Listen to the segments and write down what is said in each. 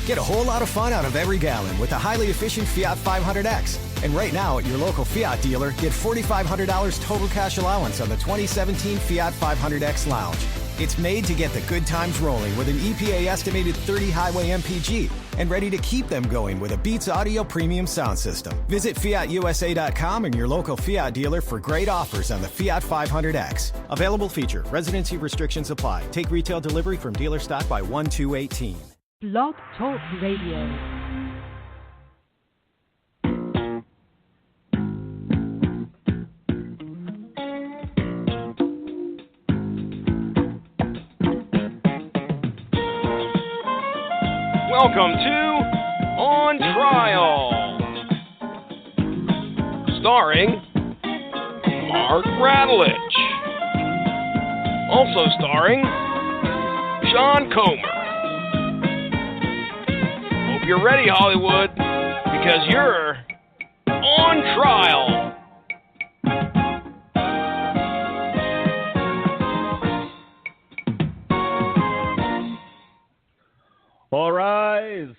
Get a whole lot of fun out of every gallon with the highly efficient Fiat 500X. And right now at your local Fiat dealer, get $4,500 total cash allowance on the 2017 Fiat 500X Lounge. It's made to get the good times rolling with an EPA estimated 30 highway MPG and ready to keep them going with a Beats Audio premium sound system. Visit FiatUSA.com and your local Fiat dealer for great offers on the Fiat 500X. Available feature. Residency restrictions apply. Take retail delivery from dealer stock by 1/2/18. Blog Talk Radio. Welcome to On Trial, starring Mark Radulich, also starring Sean Comer. Hope you're ready, Hollywood, because you're on trial. All rise.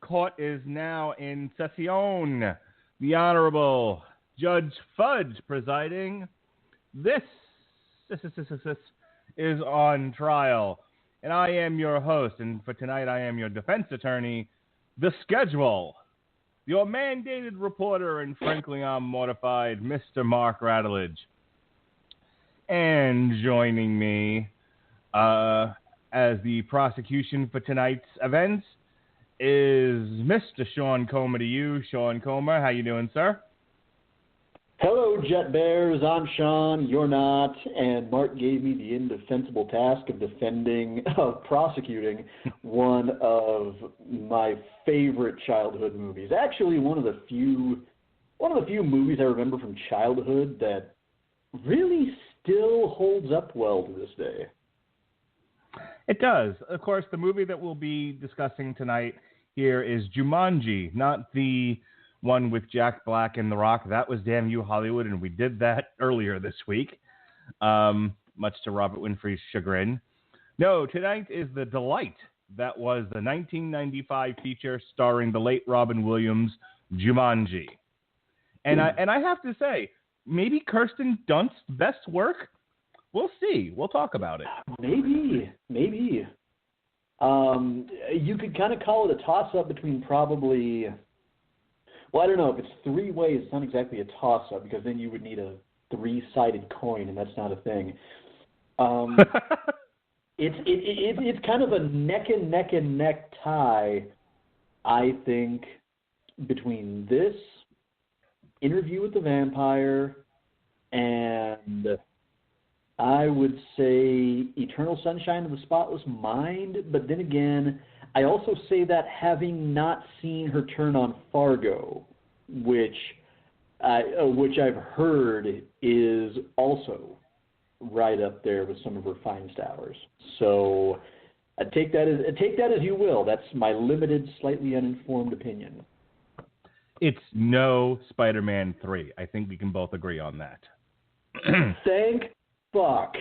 Court is now in session. The Honorable Judge Fudge presiding. This is On Trial. And I am your host, and for tonight I am your defense attorney, The Schedule, your mandated reporter, and frankly I'm mortified, Mr. Mark Radulich. And joining me, as the prosecution for tonight's events is Mr. Sean Comer to you. Sean Comer, how you doing, sir? Hello, Jet Bears. I'm Sean. You're not. And Mark gave me the indefensible task of prosecuting one of my favorite childhood movies. Actually, one of the few movies I remember from childhood that really still holds up well to this day. It does. Of course, the movie that we'll be discussing tonight here is Jumanji, not the one with Jack Black and The Rock. That was Damn You Hollywood, and we did that earlier this week, much to Robert Winfrey's chagrin. No, tonight is The Delight. That was the 1995 feature starring the late Robin Williams, Jumanji. And I have to say, maybe Kirsten Dunst's best work? We'll see. We'll talk about it. Maybe. You could kind of call it a toss-up between probably... Well, I don't know. If it's three ways, it's not exactly a toss-up because then you would need a three-sided coin, and that's not a thing. It's kind of a neck and neck tie, I think, between this, Interview with the Vampire, and... I would say Eternal Sunshine of the Spotless Mind, but then again, I also say that having not seen her turn on Fargo, which I've heard is also right up there with some of her finest hours. So take that as you will. That's my limited, slightly uninformed opinion. It's no Spider-Man 3. I think we can both agree on that. Thank fuck.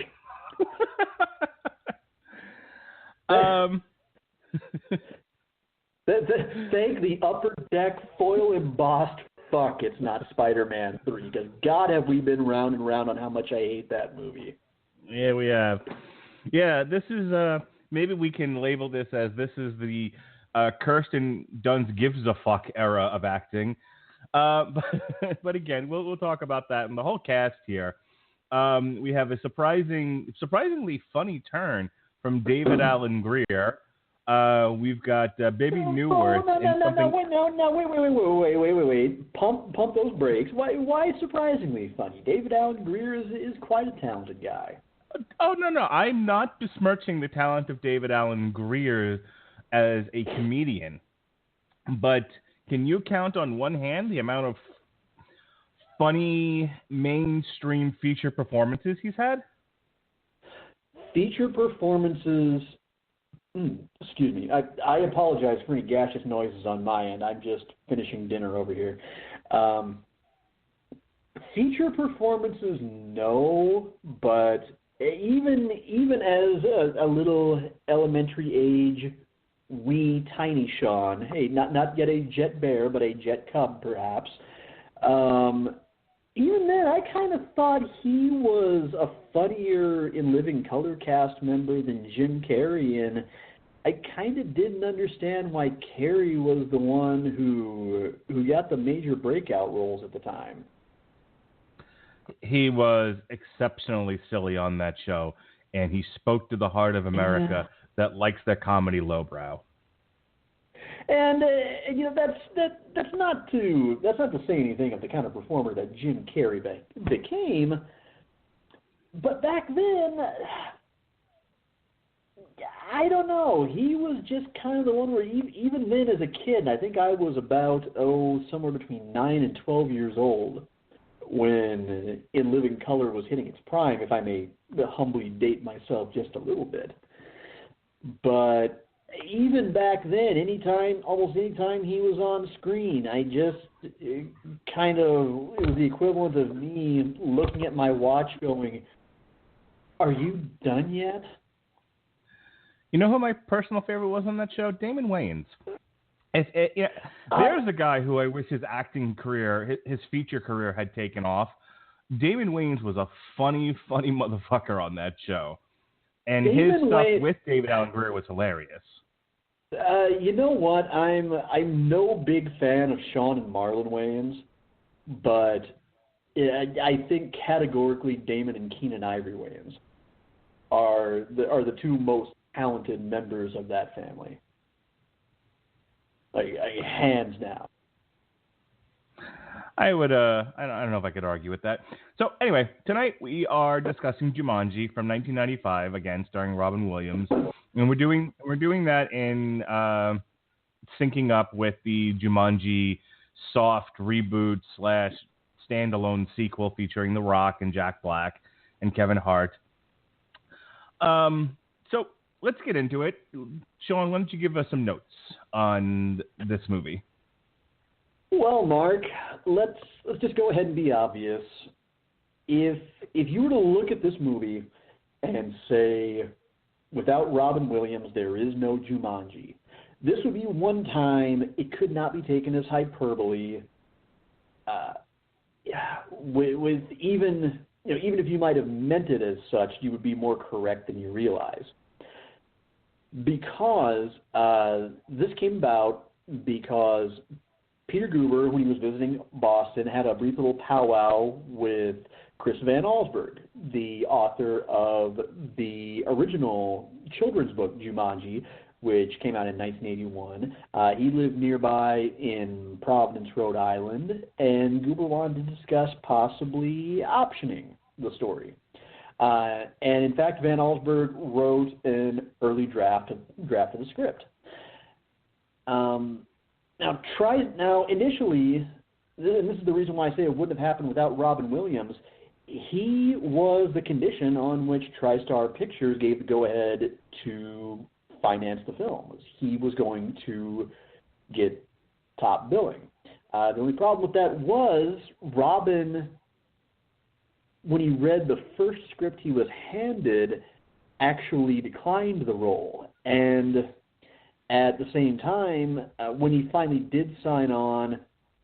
Thank the upper deck foil embossed fuck it's not Spider-Man 3, because God have we been round and round on how much I hate that movie. Yeah, we have. Yeah, this is, maybe we can label this as this is the Kirsten Dunst gives a fuck era of acting. But again, we'll talk about that and the whole cast here. We have a surprisingly funny turn from David Alan Grier. We've got Bebe Neuwirth. Wait. Pump those brakes. Why surprisingly funny? David Alan Grier is quite a talented guy. Oh, no. I'm not besmirching the talent of David Alan Grier as a comedian. But can you count on one hand the amount of funny mainstream feature performances he's had? Feature performances... excuse me. I apologize for any gaseous noises on my end. I'm just finishing dinner over here. Feature performances, no, but even as a little elementary age wee tiny Sean. Hey, not yet a jet bear, but a jet cub, perhaps. Even then, I kind of thought he was a funnier in living color cast member than Jim Carrey, and I kind of didn't understand why Carrey was the one who got the major breakout roles at the time. He was exceptionally silly on that show, and he spoke to the heart of America that likes their comedy lowbrow. And that's not to say anything of the kind of performer that Jim Carrey became. But back then, I don't know. He was just kind of the one where even then as a kid, I think I was about somewhere between 9 and 12 years old when In Living Color was hitting its prime, if I may humbly date myself just a little bit. But even back then, almost anytime he was on screen, it was the equivalent of me looking at my watch going, "Are you done yet?" You know who my personal favorite was on that show? Damon Wayans. There's a guy who I wish his acting career, his feature career had taken off. Damon Wayans was a funny motherfucker on that show. And his stuff with David Alan Grier was hilarious. You know what? I'm no big fan of Sean and Marlon Wayans, but I think categorically Damon and Keenan Ivory Wayans are the two most talented members of that family. Like hands down. I would I don't know if I could argue with that. So anyway, tonight we are discussing Jumanji from 1995, again starring Robin Williams, and we're doing that in syncing up with the Jumanji soft reboot / standalone sequel featuring The Rock and Jack Black and Kevin Hart. So let's get into it. Sean, why don't you give us some notes on this movie? Well, Mark, let's just go ahead and be obvious. If you were to look at this movie and say, without Robin Williams, there is no Jumanji, this would be one time it could not be taken as hyperbole. With even if you might have meant it as such, you would be more correct than you realize. Because this came about because Peter Guber, when he was visiting Boston, had a brief little powwow with Chris Van Allsburg, the author of the original children's book, Jumanji, which came out in 1981. He lived nearby in Providence, Rhode Island, and Guber wanted to discuss possibly optioning the story. And in fact, Van Allsburg wrote an early draft of the script. Now, initially, and this is the reason why I say it wouldn't have happened without Robin Williams, he was the condition on which TriStar Pictures gave the go-ahead to finance the film. He was going to get top billing. The only problem with that was Robin, when he read the first script he was handed, actually declined the role. And at the same time, when he finally did sign on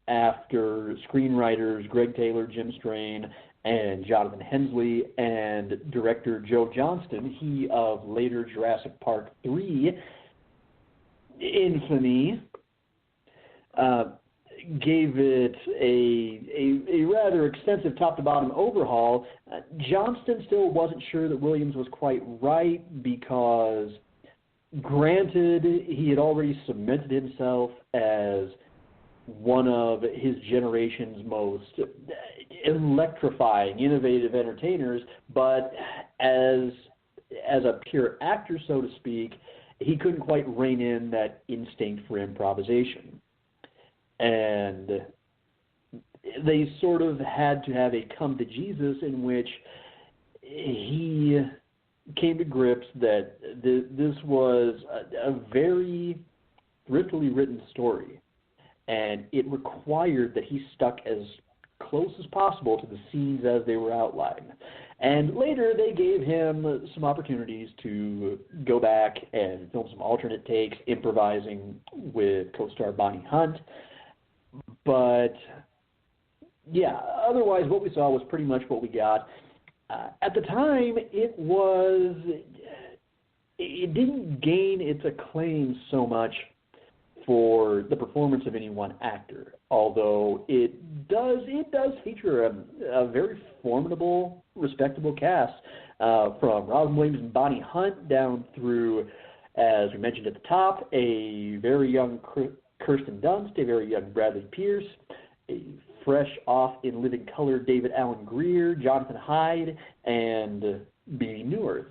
after screenwriters Greg Taylor, Jim Strain, and Jonathan Hensleigh, and director Joe Johnston, he of later Jurassic Park 3 infamy, gave it a rather extensive top-to-bottom overhaul, Johnston still wasn't sure that Williams was quite right because, granted, he had already cemented himself as one of his generation's most electrifying, innovative entertainers, but as a pure actor, so to speak, he couldn't quite rein in that instinct for improvisation. And they sort of had to have a come to Jesus in which he came to grips that this was a very thriftily written story, and it required that he stuck as close as possible to the scenes as they were outlined. And later they gave him some opportunities to go back and film some alternate takes, improvising with co-star Bonnie Hunt. But, yeah, otherwise what we saw was pretty much what we got. At the time, it didn't gain its acclaim so much for the performance of any one actor, although it does feature a very formidable, respectable cast from Robin Williams and Bonnie Hunt down through, as we mentioned at the top, a very young Kirsten Dunst, a very young Bradley Pierce, a fresh off in living color David Alan Grier, Jonathan Hyde, and Bebe Neuwirth.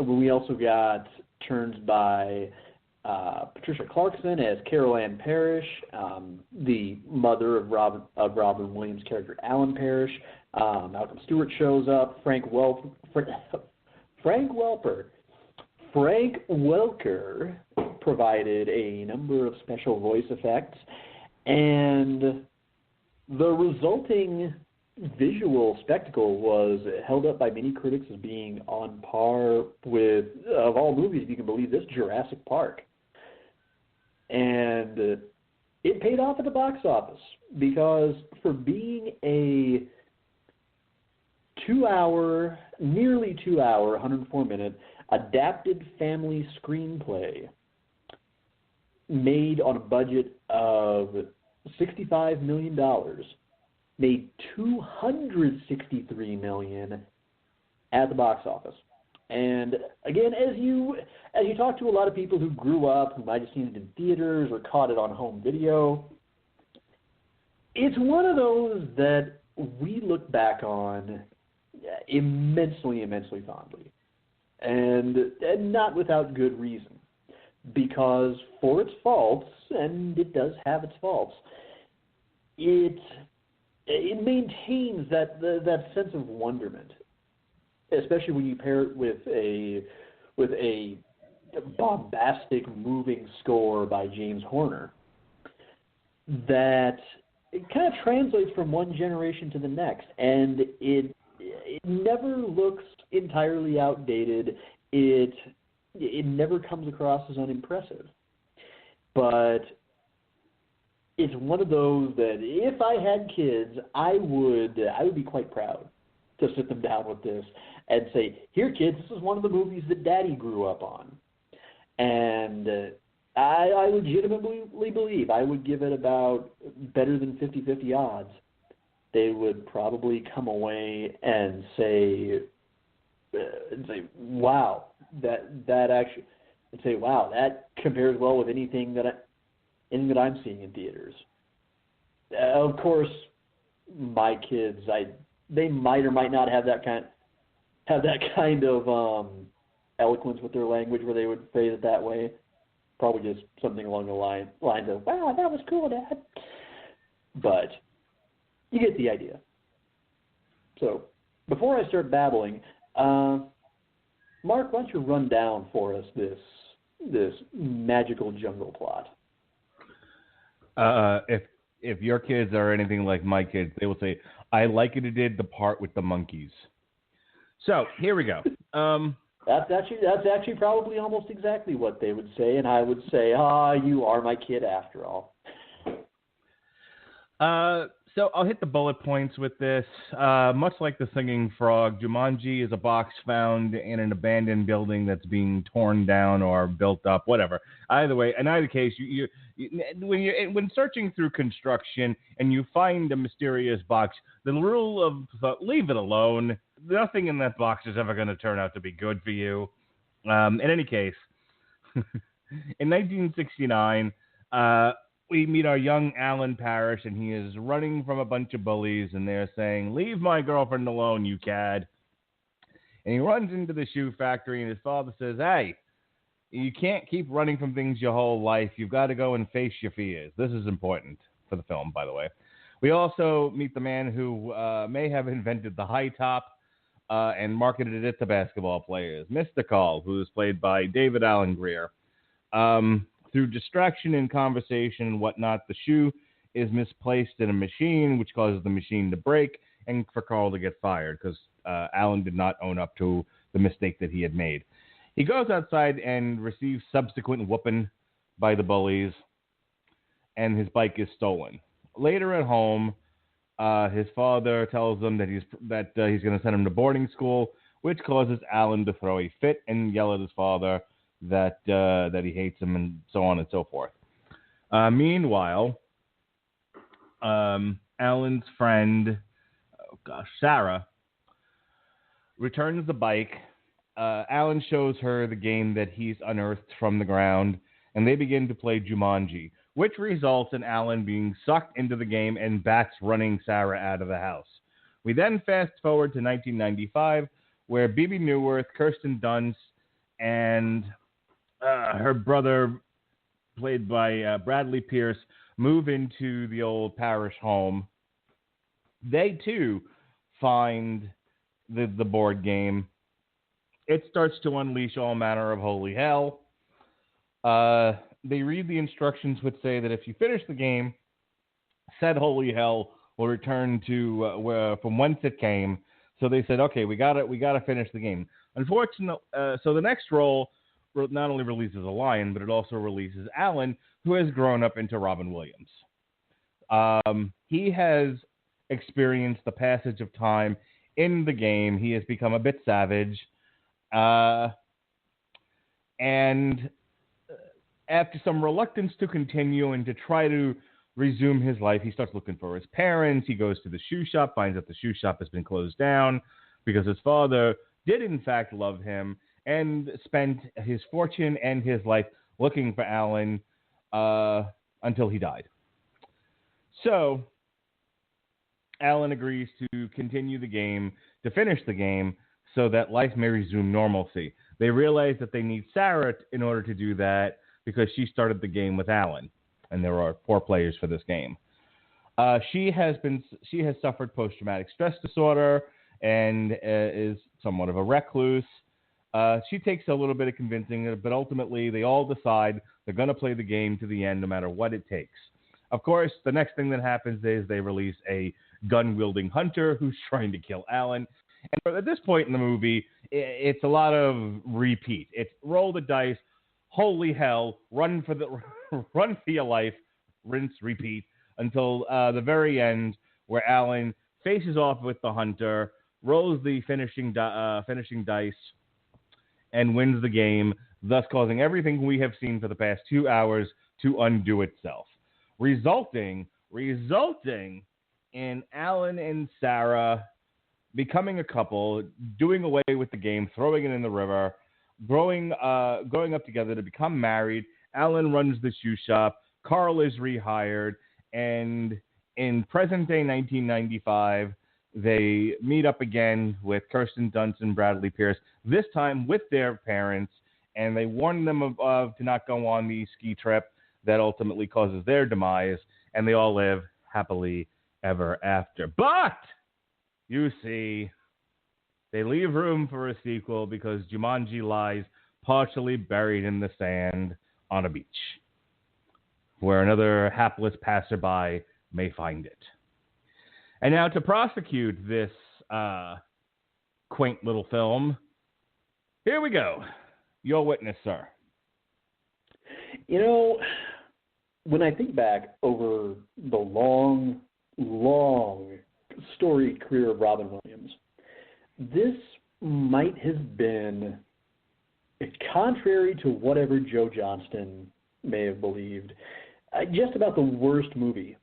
We also got turns by Patricia Clarkson as Carol Ann Parrish, the mother of Robin Williams' character Alan Parrish. Malcolm Stewart shows up. Frank Welker provided a number of special voice effects, and the resulting visual spectacle was held up by many critics as being on par with, of all movies, if you can believe this, Jurassic Park. And it paid off at the box office because for being a nearly 2 hour, 104-minute adapted family screenplay made on a budget of $65 million, made $263 million at the box office. And again, as you talk to a lot of people who grew up, who might have seen it in theaters or caught it on home video, it's one of those that we look back on immensely, immensely fondly. And not without good reason. Because for its faults, and it does have its faults, it maintains that sense of wonderment, especially when you pair it with a bombastic, moving score by James Horner that it kind of translates from one generation to the next, and it never looks entirely outdated. It never comes across as unimpressive, but it's one of those that if I had kids, I would be quite proud to sit them down with this and say, here, kids, this is one of the movies that Daddy grew up on. And I legitimately believe I would give it about better than 50-50 odds. They would probably come away and say wow, that actually, and say, wow, that compares well with anything that I'm seeing in theaters. Of course, my kids, they might or might not have that kind of eloquence with their language where they would phrase it that way. Probably just something along the lines of, wow, that was cool, Dad. But you get the idea. So before I start babbling, Mark, why don't you run down for us this magical jungle plot? If your kids are anything like my kids, they will say, I like it did the part with the monkeys. So here we go. That's actually probably almost exactly what they would say, and I would say, you are my kid after all. So I'll hit the bullet points with this. Much like the singing frog, Jumanji is a box found in an abandoned building that's being torn down or built up, whatever. Either way, in either case, when searching through construction and you find a mysterious box, the rule of leave it alone. Nothing in that box is ever going to turn out to be good for you. In any case, in 1969, we meet our young Alan Parrish, and he is running from a bunch of bullies, and they're saying, leave my girlfriend alone, you cad. And he runs into the shoe factory, and his father says, hey, you can't keep running from things your whole life. You've got to go and face your fears. This is important for the film, by the way. We also meet the man who may have invented the high top and marketed it to basketball players, Mr. Call, who is played by David Alan Grier. Through distraction and conversation and whatnot, the shoe is misplaced in a machine, which causes the machine to break, and for Carl to get fired because Alan did not own up to the mistake that he had made. He goes outside and receives subsequent whooping by the bullies, and his bike is stolen. Later at home, his father tells him that he's going to send him to boarding school, which causes Alan to throw a fit and yell at his father that he hates him and so on and so forth. Meanwhile, Alan's friend, Sarah, returns the bike. Alan shows her the game that he's unearthed from the ground, and they begin to play Jumanji, which results in Alan being sucked into the game and bats running Sarah out of the house. We then fast forward to 1995, where Bebe Neuwirth, Kirsten Dunst, and her brother, played by Bradley Pierce, move into the old Parrish home. They, too, find the board game. It starts to unleash all manner of holy hell. They read the instructions, which say that if you finish the game, said holy hell will return to from whence it came. So they said, okay, we gotta finish the game. Unfortunately, so the next roll not only releases a lion, but it also releases Alan, who has grown up into Robin Williams. He has experienced the passage of time in the game. He has become a bit savage. And after some reluctance to continue and to try to resume his life, he starts looking for his parents. He goes to the shoe shop, finds out the shoe shop has been closed down because his father did in fact love him and spent his fortune and his life looking for Alan until he died. So Alan agrees to continue the game, to finish the game, so that life may resume normalcy. They realize that they need Sarah in order to do that because she started the game with Alan, and there are 4 players for this game. She has suffered post-traumatic stress disorder and is somewhat of a recluse. She takes a little bit of convincing, but ultimately they all decide they're going to play the game to the end no matter what it takes. Of course, the next thing that happens is they release a gun-wielding hunter who's trying to kill Alan. And at this point in the movie, it's a lot of repeat. It's roll the dice, holy hell, run for your life, rinse, repeat, until the very end, where Alan faces off with the hunter, rolls the finishing dice, and wins the game, thus causing everything we have seen for the past 2 hours to undo itself, resulting in Alan and Sarah becoming a couple, doing away with the game, throwing it in the river, growing up together to become married. Alan runs the shoe shop. Carl is rehired. And in present-day 1995, they meet up again with Kirsten Dunst and Bradley Pierce, this time with their parents, and they warn them of to not go on the ski trip that ultimately causes their demise, and they all live happily ever after. But you see, they leave room for a sequel because Jumanji lies partially buried in the sand on a beach, where another hapless passerby may find it. And now to prosecute this quaint little film, here we go. Your witness, sir. You know, when I think back over the long storied career of Robin Williams, this might have been, contrary to whatever Joe Johnston may have believed, just about the worst movie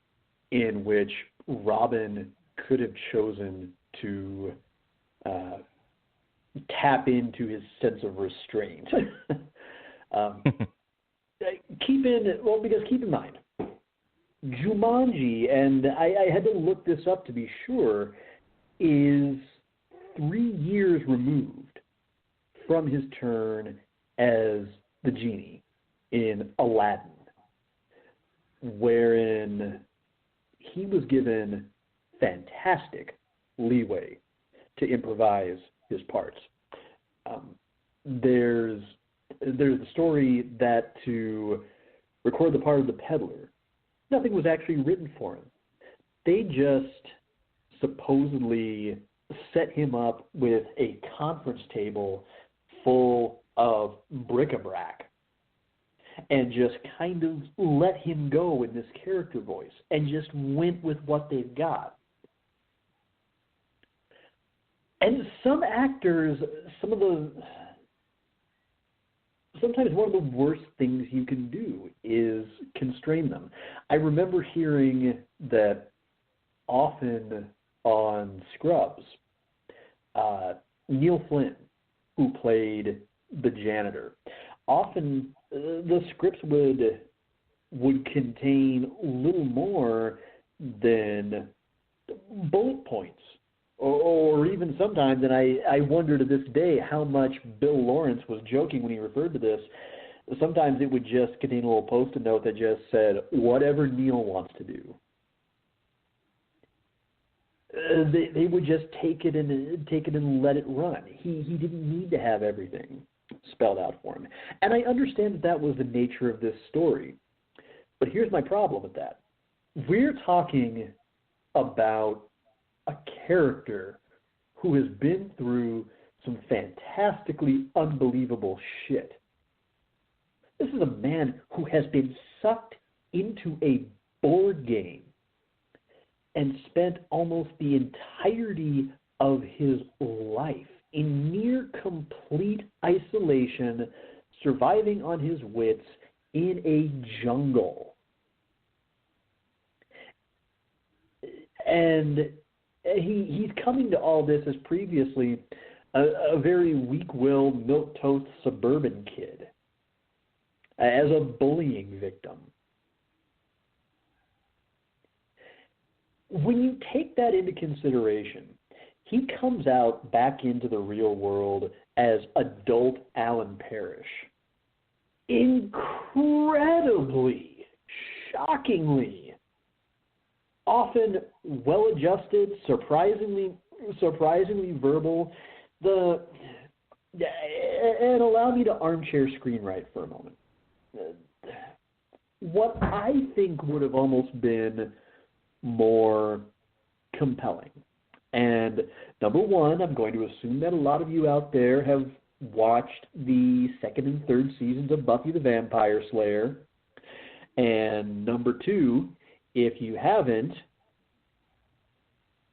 in which Robin could have chosen to tap into his sense of restraint. Because keep in mind, Jumanji, and I had to look this up to be sure, is 3 years removed from his turn as the genie in Aladdin, wherein he was given fantastic leeway to improvise his parts. There's the story that to record the part of the peddler, Nothing was actually written for him. They just supposedly set him up with a conference table full of bric-a-brac and just kind of let him go in this character voice and just went with what they've got. And some actors, sometimes one of the worst things you can do is constrain them. I remember hearing that often on Scrubs, Neil Flynn, who played the janitor, often the scripts would contain little more than bullet points. Or even sometimes, and I wonder to this day how much Bill Lawrence was joking when he referred to this, sometimes it would just contain a little post-it note that just said, whatever Neil wants to do. They would just take it and let it run. He didn't need to have everything spelled out for him. And I understand that was the nature of this story. But here's my problem with that. We're talking about a character who has been through some fantastically unbelievable shit. This is a man who has been sucked into a board game and spent almost the entirety of his life in near complete isolation, surviving on his wits in a jungle. And he's coming to all this as previously a very weak-willed, milquetoast suburban kid, as a bullying victim. When you take that into consideration, he comes out back into the real world as adult Alan Parrish. Incredibly, shockingly, often well-adjusted, surprisingly verbal. And allow me to armchair screenwrite for a moment. What I think would have almost been more compelling. And number one, I'm going to assume that a lot of you out there have watched the second and third seasons of Buffy the Vampire Slayer. And number two, if you haven't,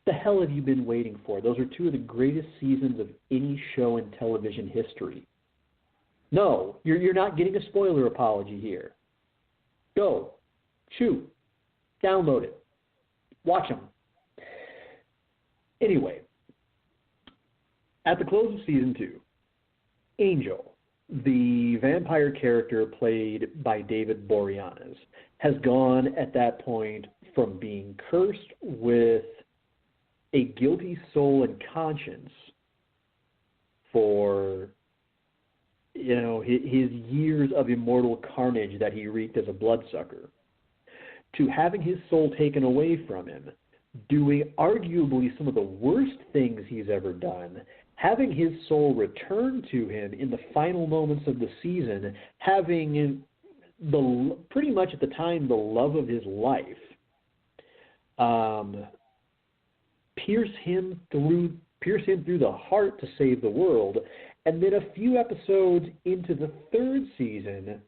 the hell have you been waiting for? Those are two of the greatest seasons of any show in television history. No, you're not getting a spoiler apology here. Go, shoot, download it, watch them. Anyway, at the close of season 2, Angel, the vampire character played by David Boreanaz, has gone at that point from being cursed with a guilty soul and conscience for, his years of immortal carnage that he wreaked as a bloodsucker, to having his soul taken away from him, doing arguably some of the worst things he's ever done, having his soul returned to him in the final moments of the season, having pretty much at the time the love of his life, pierce him through the heart to save the world, and then a few episodes into the third season,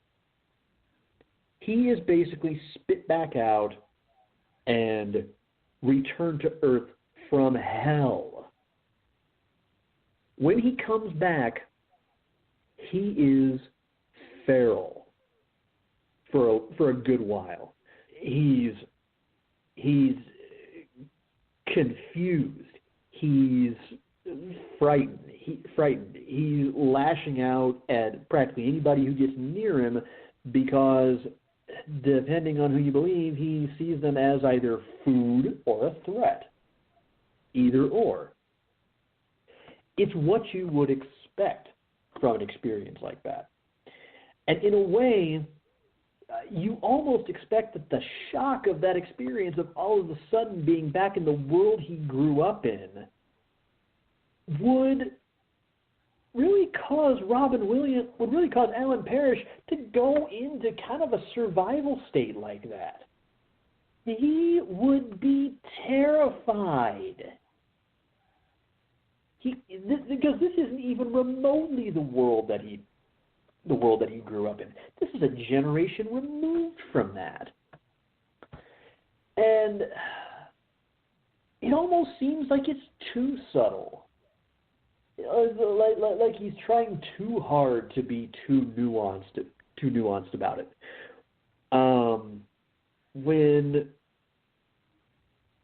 he is basically spit back out and returned to Earth from hell. When he comes back, he is feral for a good while. He's confused. He's frightened. He's lashing out at practically anybody who gets near him because, depending on who you believe, he sees them as either food or a threat. Either or. It's what you would expect from an experience like that. And in a way, you almost expect that the shock of that experience of all of a sudden being back in the world he grew up in would really cause Alan Parrish to go into kind of a survival state like that. He would be terrified. Because this isn't even remotely the world that he grew up in. This is a generation removed from that. And it almost seems like it's too subtle. Like he's trying too hard to be too nuanced about it. When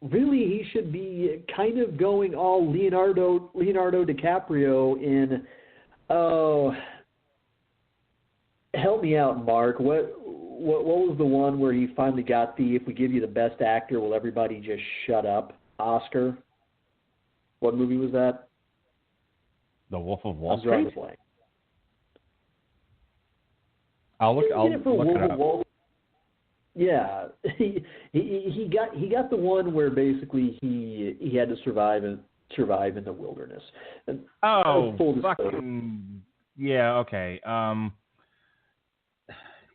really he should be kind of going all Leonardo DiCaprio in, oh, help me out, Mark. What was the one where he finally got the "if we give you the best actor, will everybody just shut up" Oscar? What movie was that? The Wolf of Wall I'm drawing Street? a blank. I'll look it up. Yeah, he got the one where basically he had to survive in the wilderness. And fucking yeah, okay.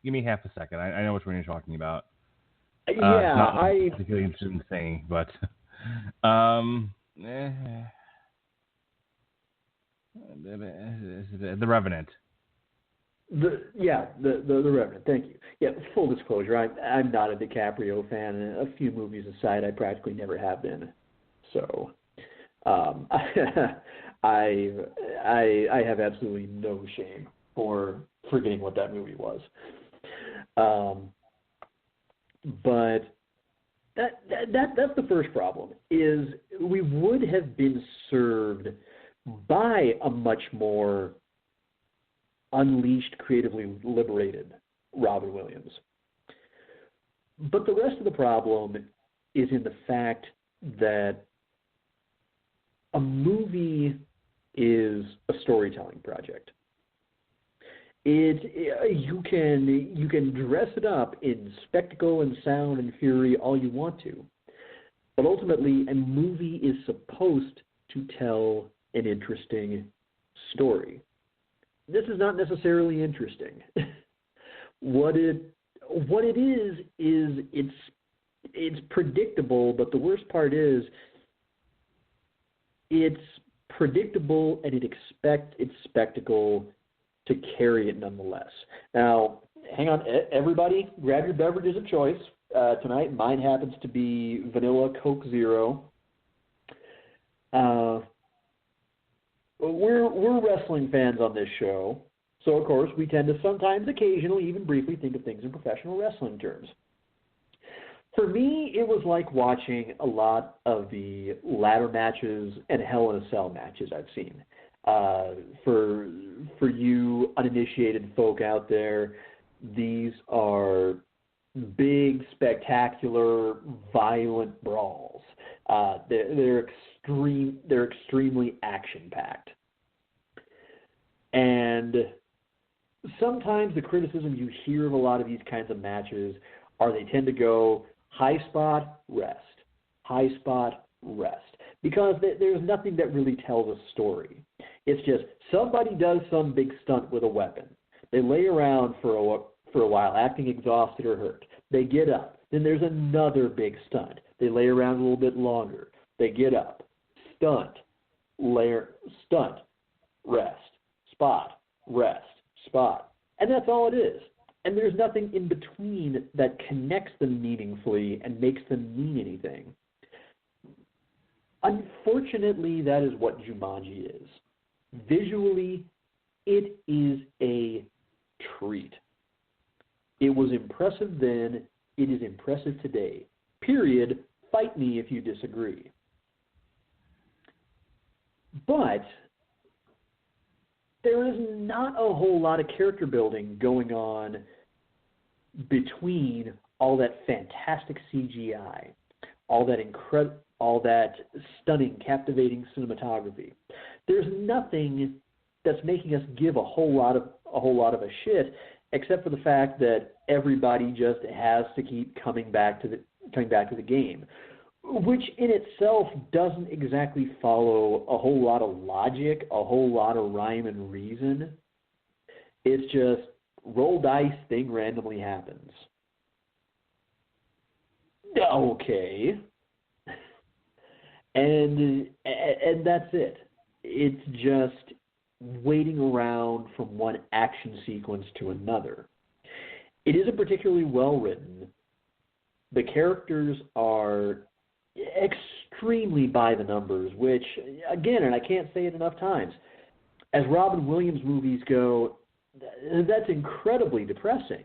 Give me half a second. I know which one you're talking about. I'm particularly interested in saying, but The Revenant. The Revenant. Thank you. Yeah, full disclosure, I'm not a DiCaprio fan, and a few movies aside, I practically never have been. So, I have absolutely no shame for forgetting what that movie was. But that's the first problem, is we would have been served by a much more unleashed, creatively liberated Robin Williams. But the rest of the problem is in the fact that a movie is a storytelling project. You can dress it up in spectacle and sound and fury all you want to, but ultimately a movie is supposed to tell an interesting story. This is not necessarily interesting. What it is it's predictable, but the worst part is it's predictable and it expects its spectacle to carry it nonetheless. Now, hang on, everybody, grab your beverages of choice. Tonight, mine happens to be vanilla Coke Zero. We're wrestling fans on this show, so of course we tend to sometimes, occasionally, even briefly think of things in professional wrestling terms. For me, it was like watching a lot of the ladder matches and Hell in a Cell matches I've seen. For you uninitiated folk out there, these are big, spectacular, violent brawls. They're extremely action-packed. And sometimes the criticism you hear of a lot of these kinds of matches are they tend to go high spot, rest, high spot, rest. Because there's nothing that really tells a story. It's just somebody does some big stunt with a weapon. They lay around for a while acting exhausted or hurt. They get up. Then there's another big stunt. They lay around a little bit longer. They get up. Stunt, rest, spot, rest, spot. And that's all it is. And there's nothing in between that connects them meaningfully and makes them mean anything. Unfortunately, that is what Jumanji is. Visually, it is a treat. It was impressive then. It is impressive today. Period. Fight me if you disagree. But there is not a whole lot of character building going on between all that fantastic CGI, all that stunning, captivating cinematography. There's nothing that's making us give a whole lot of a shit, except for the fact that everybody just has to keep coming back to the game, which in itself doesn't exactly follow a whole lot of logic, a whole lot of rhyme and reason. It's just roll dice, thing randomly happens. Okay. And that's it. It's just waiting around from one action sequence to another. It isn't particularly well written. The characters are extremely by the numbers, which, again, and I can't say it enough times, as Robin Williams movies go, that's incredibly depressing.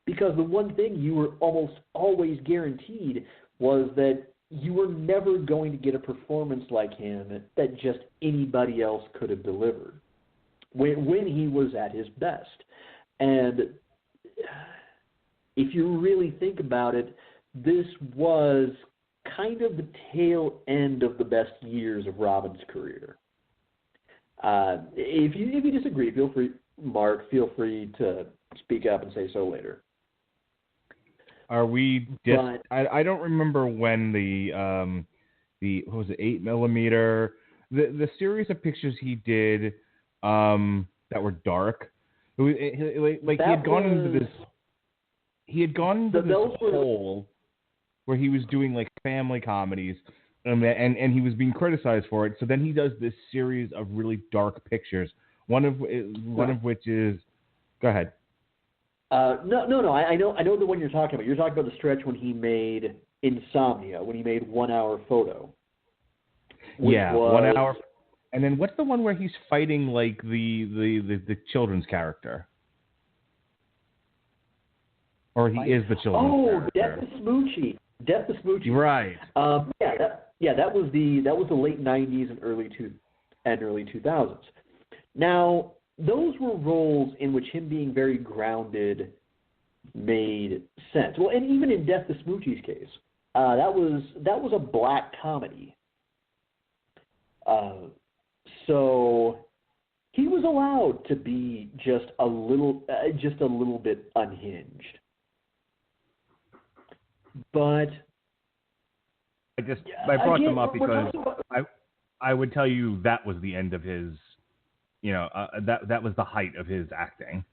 Because the one thing you were almost always guaranteed was that you were never going to get a performance like him that just anybody else could have delivered when he was at his best. And if you really think about it, this was kind of the tail end of the best years of Robin's career. If you disagree, feel free, Mark, feel free to speak up and say so later. Are we? I don't remember when the what was it, 8mm, the series of pictures he did that were dark. He had gone into this. He had gone into this hole where he was doing like family comedies, and he was being criticized for it. So then he does this series of really dark pictures. One of which is, go ahead. No. I know the one you're talking about. You're talking about the stretch when he made Insomnia, when he made 1 Hour Photo. Yeah, 1 hour. And then what's the one where he's fighting like the children's character? Or he is the children's character. Death the Smoochie. Right. That was the late 90s and early 2000s. Now, those were roles in which him being very grounded made sense. Well, and even in Death the Smoochie's case, that was a black comedy. So he was allowed to be just a little bit unhinged. But I brought them up because I would tell you that was the end of his. That was the height of his acting.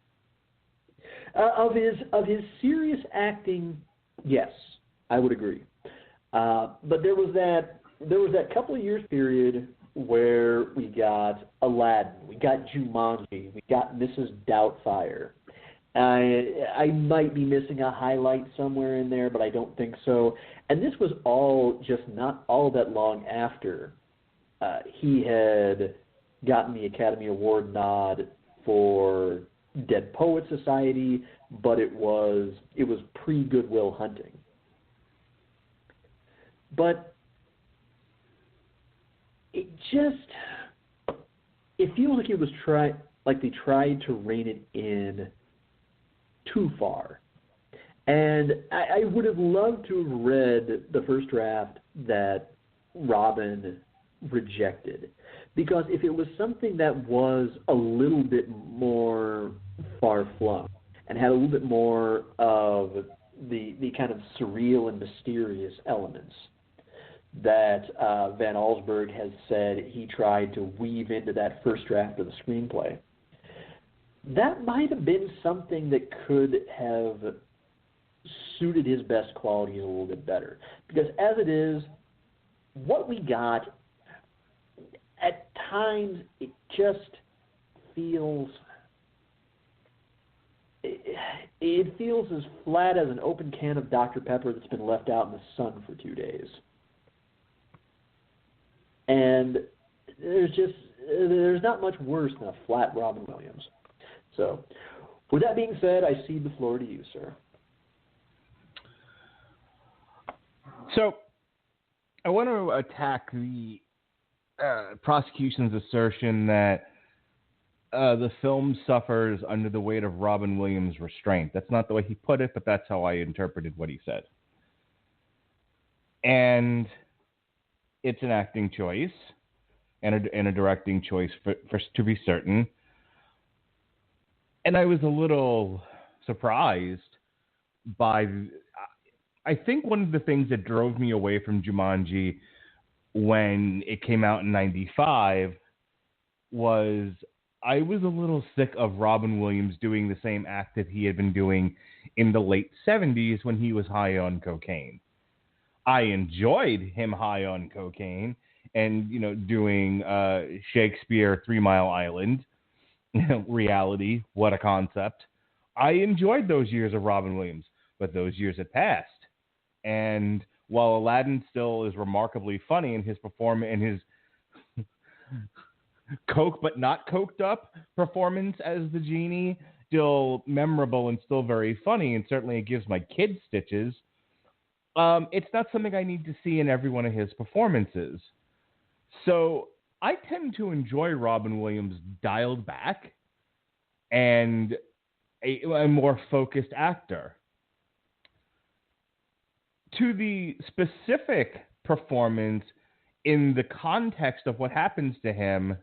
Of his serious acting, yes, I would agree. But there was that couple of years period where we got Aladdin, we got Jumanji, we got Mrs. Doubtfire. I might be missing a highlight somewhere in there, but I don't think so. And this was all just not all that long after he had gotten the Academy Award nod for Dead Poets Society, but it was pre-Good Will Hunting. But it feels like it was they tried to rein it in too far. And I would have loved to have read the first draft that Robin rejected. Because if it was something that was a little bit more far-flung and had a little bit more of the kind of surreal and mysterious elements that Van Allsburg has said he tried to weave into that first draft of the screenplay, that might have been something that could have suited his best qualities a little bit better. Because as it is, what we got, at times, it just feels... It feels as flat as an open can of Dr. Pepper that's been left out in the sun for 2 days. And there's not much worse than a flat Robin Williams. So, with that being said, I cede the floor to you, sir. So, I want to attack the prosecution's assertion that the film suffers under the weight of Robin Williams' restraint. That's not the way he put it, but that's how I interpreted what he said. And it's an acting choice and a directing choice, for to be certain. And I was a little surprised by... I think one of the things that drove me away from Jumanji when it came out in 95 was I was a little sick of Robin Williams doing the same act that he had been doing in the late 70s when he was high on cocaine. I enjoyed him high on cocaine and, doing Shakespeare 3 Mile Island, reality, what a concept. I enjoyed those years of Robin Williams, but those years had passed. And while Aladdin still is remarkably funny in his performance, in his coke but not coked up performance as the genie, still memorable and still very funny, and certainly it gives my kids stitches. It's not something I need to see in every one of his performances. So I tend to enjoy Robin Williams dialed back and a more focused actor. To the specific performance in the context of what happens to him,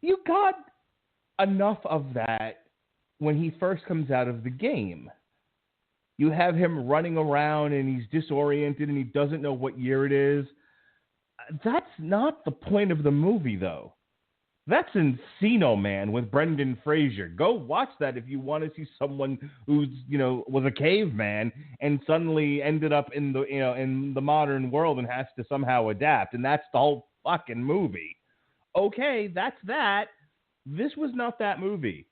you got enough of that when he first comes out of the game. You have him running around and he's disoriented and he doesn't know what year it is. That's not the point of the movie, though. That's Encino Man with Brendan Fraser. Go watch that if you want to see someone who's, was a caveman and suddenly ended up in the modern world and has to somehow adapt. And that's the whole fucking movie. Okay, that's that. This was not that movie.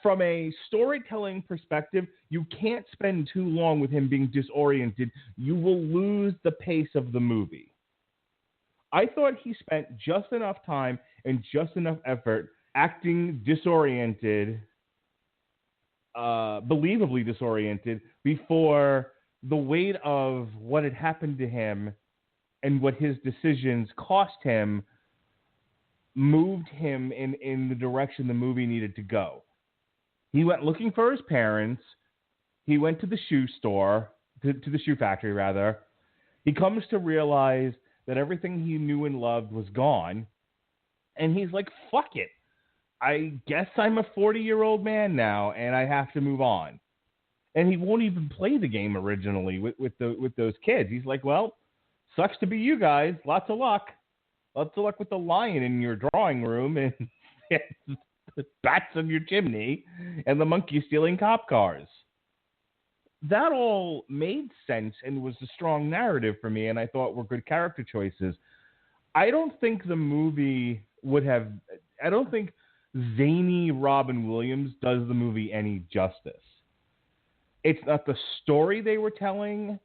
From a storytelling perspective, you can't spend too long with him being disoriented. You will lose the pace of the movie. I thought he spent just enough time and just enough effort acting disoriented, believably disoriented, before the weight of what had happened to him and what his decisions cost him moved him in the direction the movie needed to go. He went looking for his parents. He went to the shoe store, to the shoe factory, rather. He comes to realize that everything he knew and loved was gone. And he's like, fuck it. I guess I'm a 40-year-old man now, and I have to move on. And he won't even play the game originally with those kids. He's like, well, sucks to be you guys. Lots of luck. Lots of luck with the lion in your drawing room and the bats on your chimney and the monkey stealing cop cars. That all made sense and was a strong narrative for me, and I thought were good character choices. I don't think the movie I don't think zany Robin Williams does the movie any justice. It's not the story they were telling.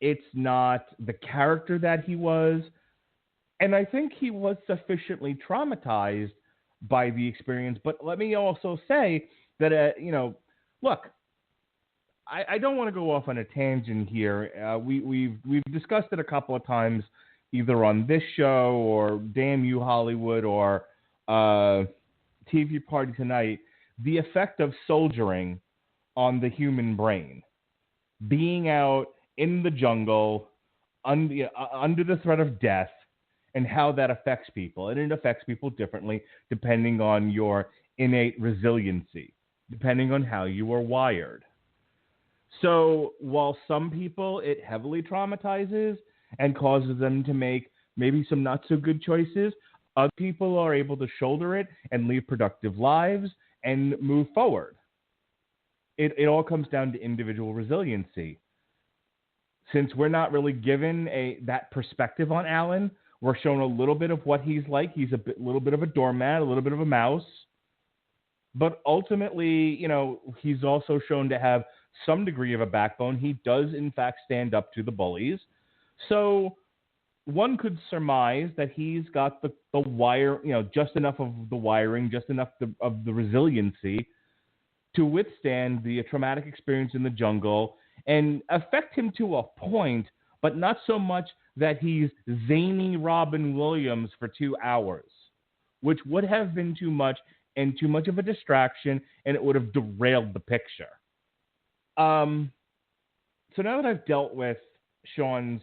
It's not the character that he was. And I think he was sufficiently traumatized by the experience. But let me also say that, look, I don't want to go off on a tangent here. We've discussed it a couple of times, either on this show or Damn You Hollywood or TV Party Tonight, the effect of soldiering on the human brain. Being out in the jungle, under the threat of death, and how that affects people. And it affects people differently depending on your innate resiliency, depending on how you are wired. So while some people it heavily traumatizes and causes them to make maybe some not so good choices, other people are able to shoulder it and live productive lives and move forward. It all comes down to individual resiliency. Since we're not really given that perspective on Alan, we're shown a little bit of what he's like. He's little bit of a doormat, a little bit of a mouse. But ultimately, he's also shown to have some degree of a backbone. He does, in fact, stand up to the bullies. So one could surmise that he's got the wire, just enough of the wiring, just enough of the resiliency to withstand the traumatic experience in the jungle and affect him to a point, but not so much that he's zany Robin Williams for 2 hours, which would have been too much and too much of a distraction, and it would have derailed the picture. So now that I've dealt with Sean's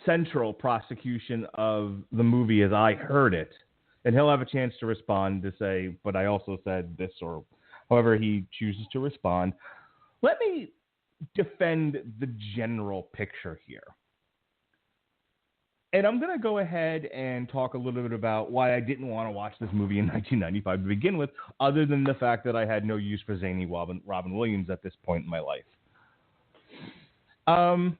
central prosecution of the movie as I heard it, and he'll have a chance to respond to say, but I also said this, or however he chooses to respond, let me defend the general picture here. And I'm going to go ahead and talk a little bit about why I didn't want to watch this movie in 1995 to begin with, other than the fact that I had no use for zany Robin Williams at this point in my life. I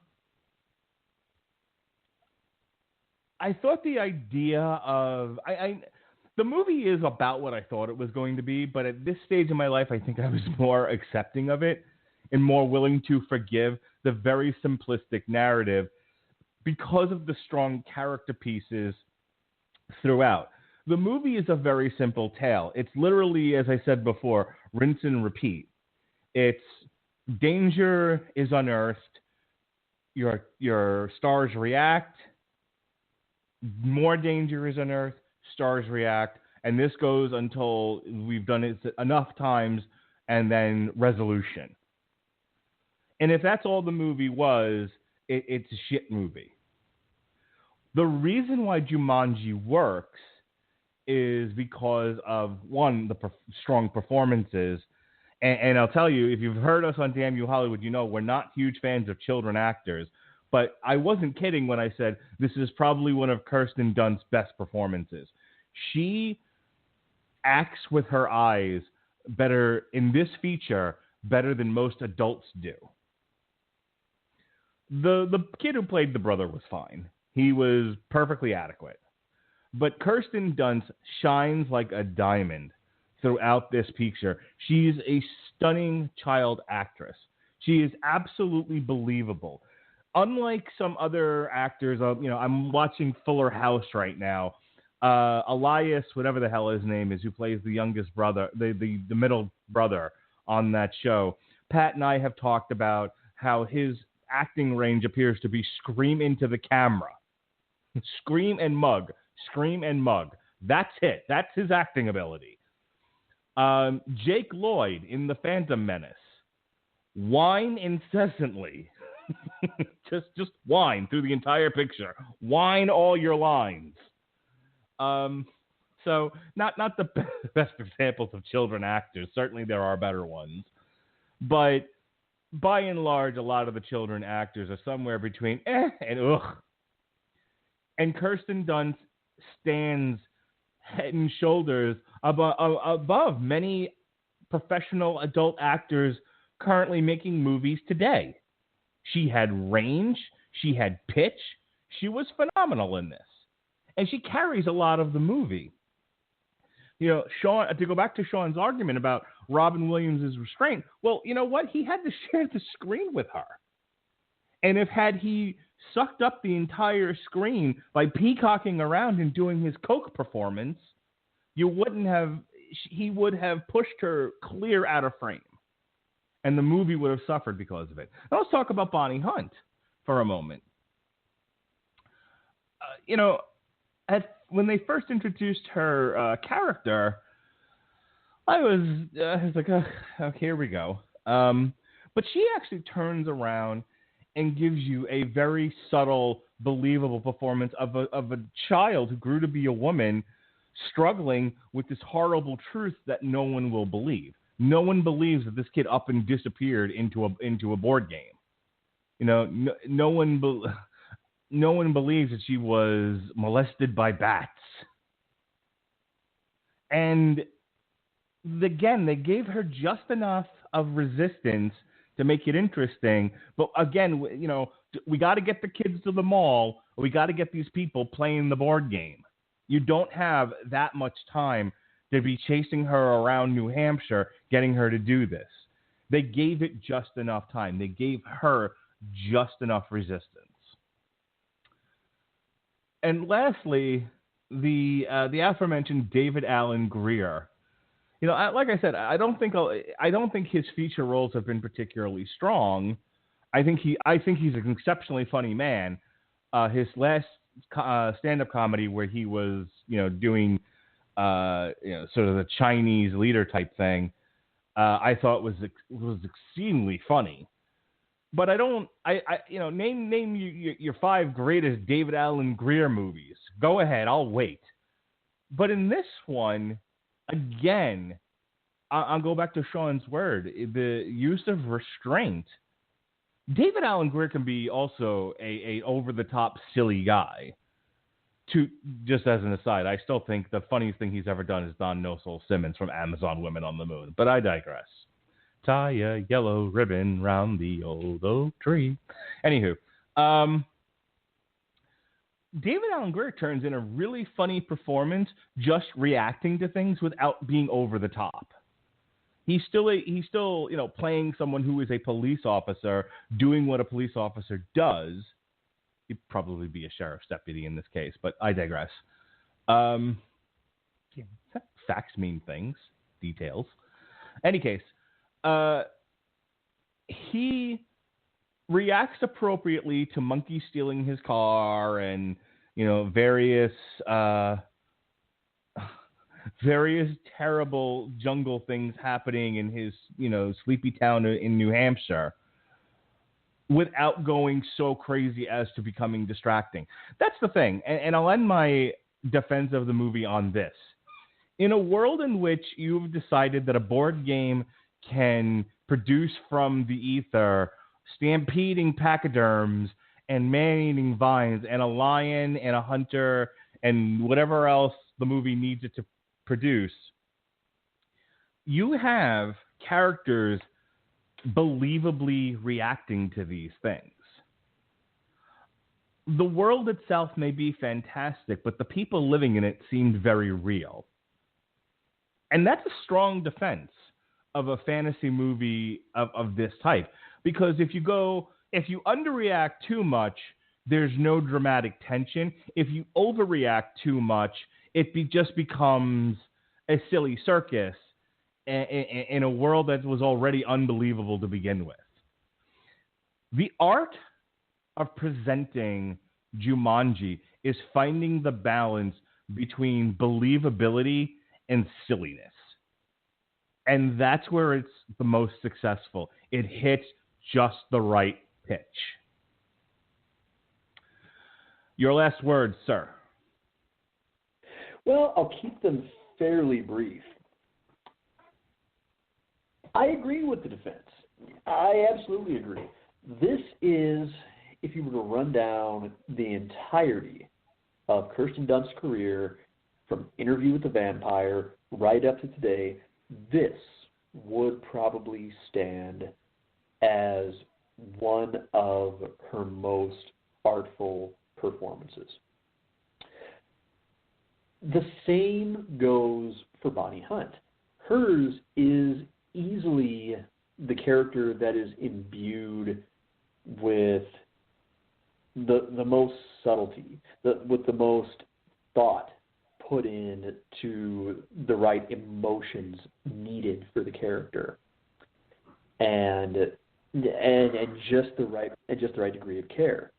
thought the idea of the movie is about what I thought it was going to be, but at this stage in my life, I think I was more accepting of it and more willing to forgive the very simplistic narrative because of the strong character pieces throughout. The movie is a very simple tale. It's literally, as I said before, rinse and repeat. It's danger is unearthed, your stars react, more danger is unearthed, stars react, and this goes until we've done it enough times, and then resolution. And if that's all the movie was, it's a shit movie. The reason why Jumanji works is because of, one, the strong performances. And I'll tell you, if you've heard us on Damn You Hollywood, you know we're not huge fans of children actors. But I wasn't kidding when I said this is probably one of Kirsten Dunst's best performances. She acts with her eyes better in this feature, better than most adults do. The kid who played the brother was fine. He was perfectly adequate. But Kirsten Dunst shines like a diamond throughout this picture. She's a stunning child actress. She is absolutely believable. Unlike some other actors, I'm watching Fuller House right now. Elias, whatever the hell his name is, who plays the youngest brother, the middle brother on that show. Pat and I have talked about how his acting range appears to be scream into the camera. Scream and mug. Scream and mug. That's it. That's his acting ability. Jake Lloyd in The Phantom Menace. Whine incessantly. just whine through the entire picture. Whine all your lines. So not the best examples of children actors. Certainly there are better ones. But by and large, a lot of the children actors are somewhere between and ugh. And Kirsten Dunst stands head and shoulders above many professional adult actors currently making movies today. She had range. She had pitch. She was phenomenal in this. And she carries a lot of the movie. You know, Sean, to go back to Sean's argument about Robin Williams' restraint, well, you know what? He had to share the screen with her. And had he sucked up the entire screen by peacocking around and doing his Coke performance, he would have pushed her clear out of frame. And the movie would have suffered because of it. Now let's talk about Bonnie Hunt for a moment. When they first introduced her character, I was like, oh, here we go. But she actually turns around and gives you a very subtle, believable performance of a child who grew to be a woman struggling with this horrible truth that no one will believe. No one believes that this kid up and disappeared into a board game. You know, no one believes that she was molested by bats. And again, they gave her just enough of resistance to make it interesting. But again, you know, we got to get the kids to the mall. We got to get these people playing the board game. You don't have that much time to be chasing her around New Hampshire, getting her to do this. They gave it just enough time. They gave her just enough resistance. And lastly, the aforementioned David Alan Grier. You know, like I said, I don't think his feature roles have been particularly strong. I think he's an exceptionally funny man. His last stand-up comedy where he was, doing, sort of the Chinese leader type thing, I thought was exceedingly funny. But name your 5 greatest David Alan Grier movies. Go ahead, I'll wait. But in this one, again, I'll go back to Sean's word, the use of restraint. David Alan Grier can be also a over-the-top silly guy. Just as an aside, I still think the funniest thing he's ever done is Don No Soul Simmons from Amazon Women on the Moon. But I digress. tie a yellow ribbon round the old oak tree. Anywho, David Alan Grier turns in a really funny performance just reacting to things without being over the top. He's still playing someone who is a police officer doing what a police officer does. He'd probably be a sheriff's deputy in this case, but I digress. Facts mean things, details. Any case, he reacts appropriately to Monkey stealing his car and, various terrible jungle things happening in his, sleepy town in New Hampshire without going so crazy as to becoming distracting. That's the thing. And I'll end my defense of the movie on this. In a world in which you've decided that a board game can produce from the ether stampeding pachyderms and man-eating vines and a lion and a hunter and whatever else the movie needs it to produce, you have characters believably reacting to these things. The world itself may be fantastic, but the people living in it seemed very real. And that's a strong defense of a fantasy movie of this type. Because if you underreact too much, there's no dramatic tension. If you overreact too much, it just becomes a silly circus in a world that was already unbelievable to begin with. The art of presenting Jumanji is finding the balance between believability and silliness. And that's where it's the most successful. It hits just the right pitch. Your last words, sir. Well, I'll keep them fairly brief. I agree with the defense. I absolutely agree. This is, if you were to run down the entirety of Kirsten Dunst's career from Interview with the Vampire right up to today, this would probably stand as one of her most artful performances. The same goes for Bonnie Hunt. Hers is easily the character that is imbued with the most subtlety, with the most thought put in to the right emotions needed for the character, and just the right degree of care.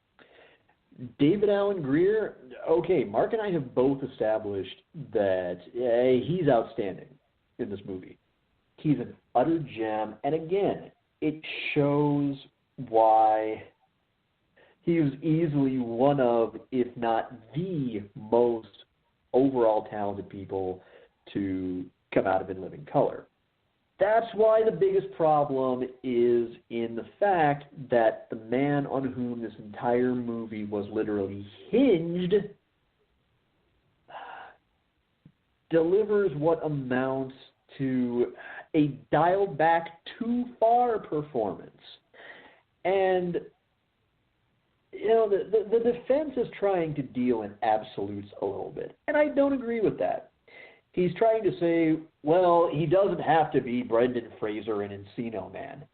David Alan Grier, okay, Mark and I have both established that he's outstanding in this movie. He's an utter gem, and again, it shows why he was easily one of, if not the most overall talented people to come out of In Living Color. That's why the biggest problem is in the fact that the man on whom this entire movie was literally hinged delivers what amounts to a dialed back too far performance. And the defense is trying to deal in absolutes a little bit, and I don't agree with that. He's trying to say, well, he doesn't have to be Brendan Fraser in Encino Man.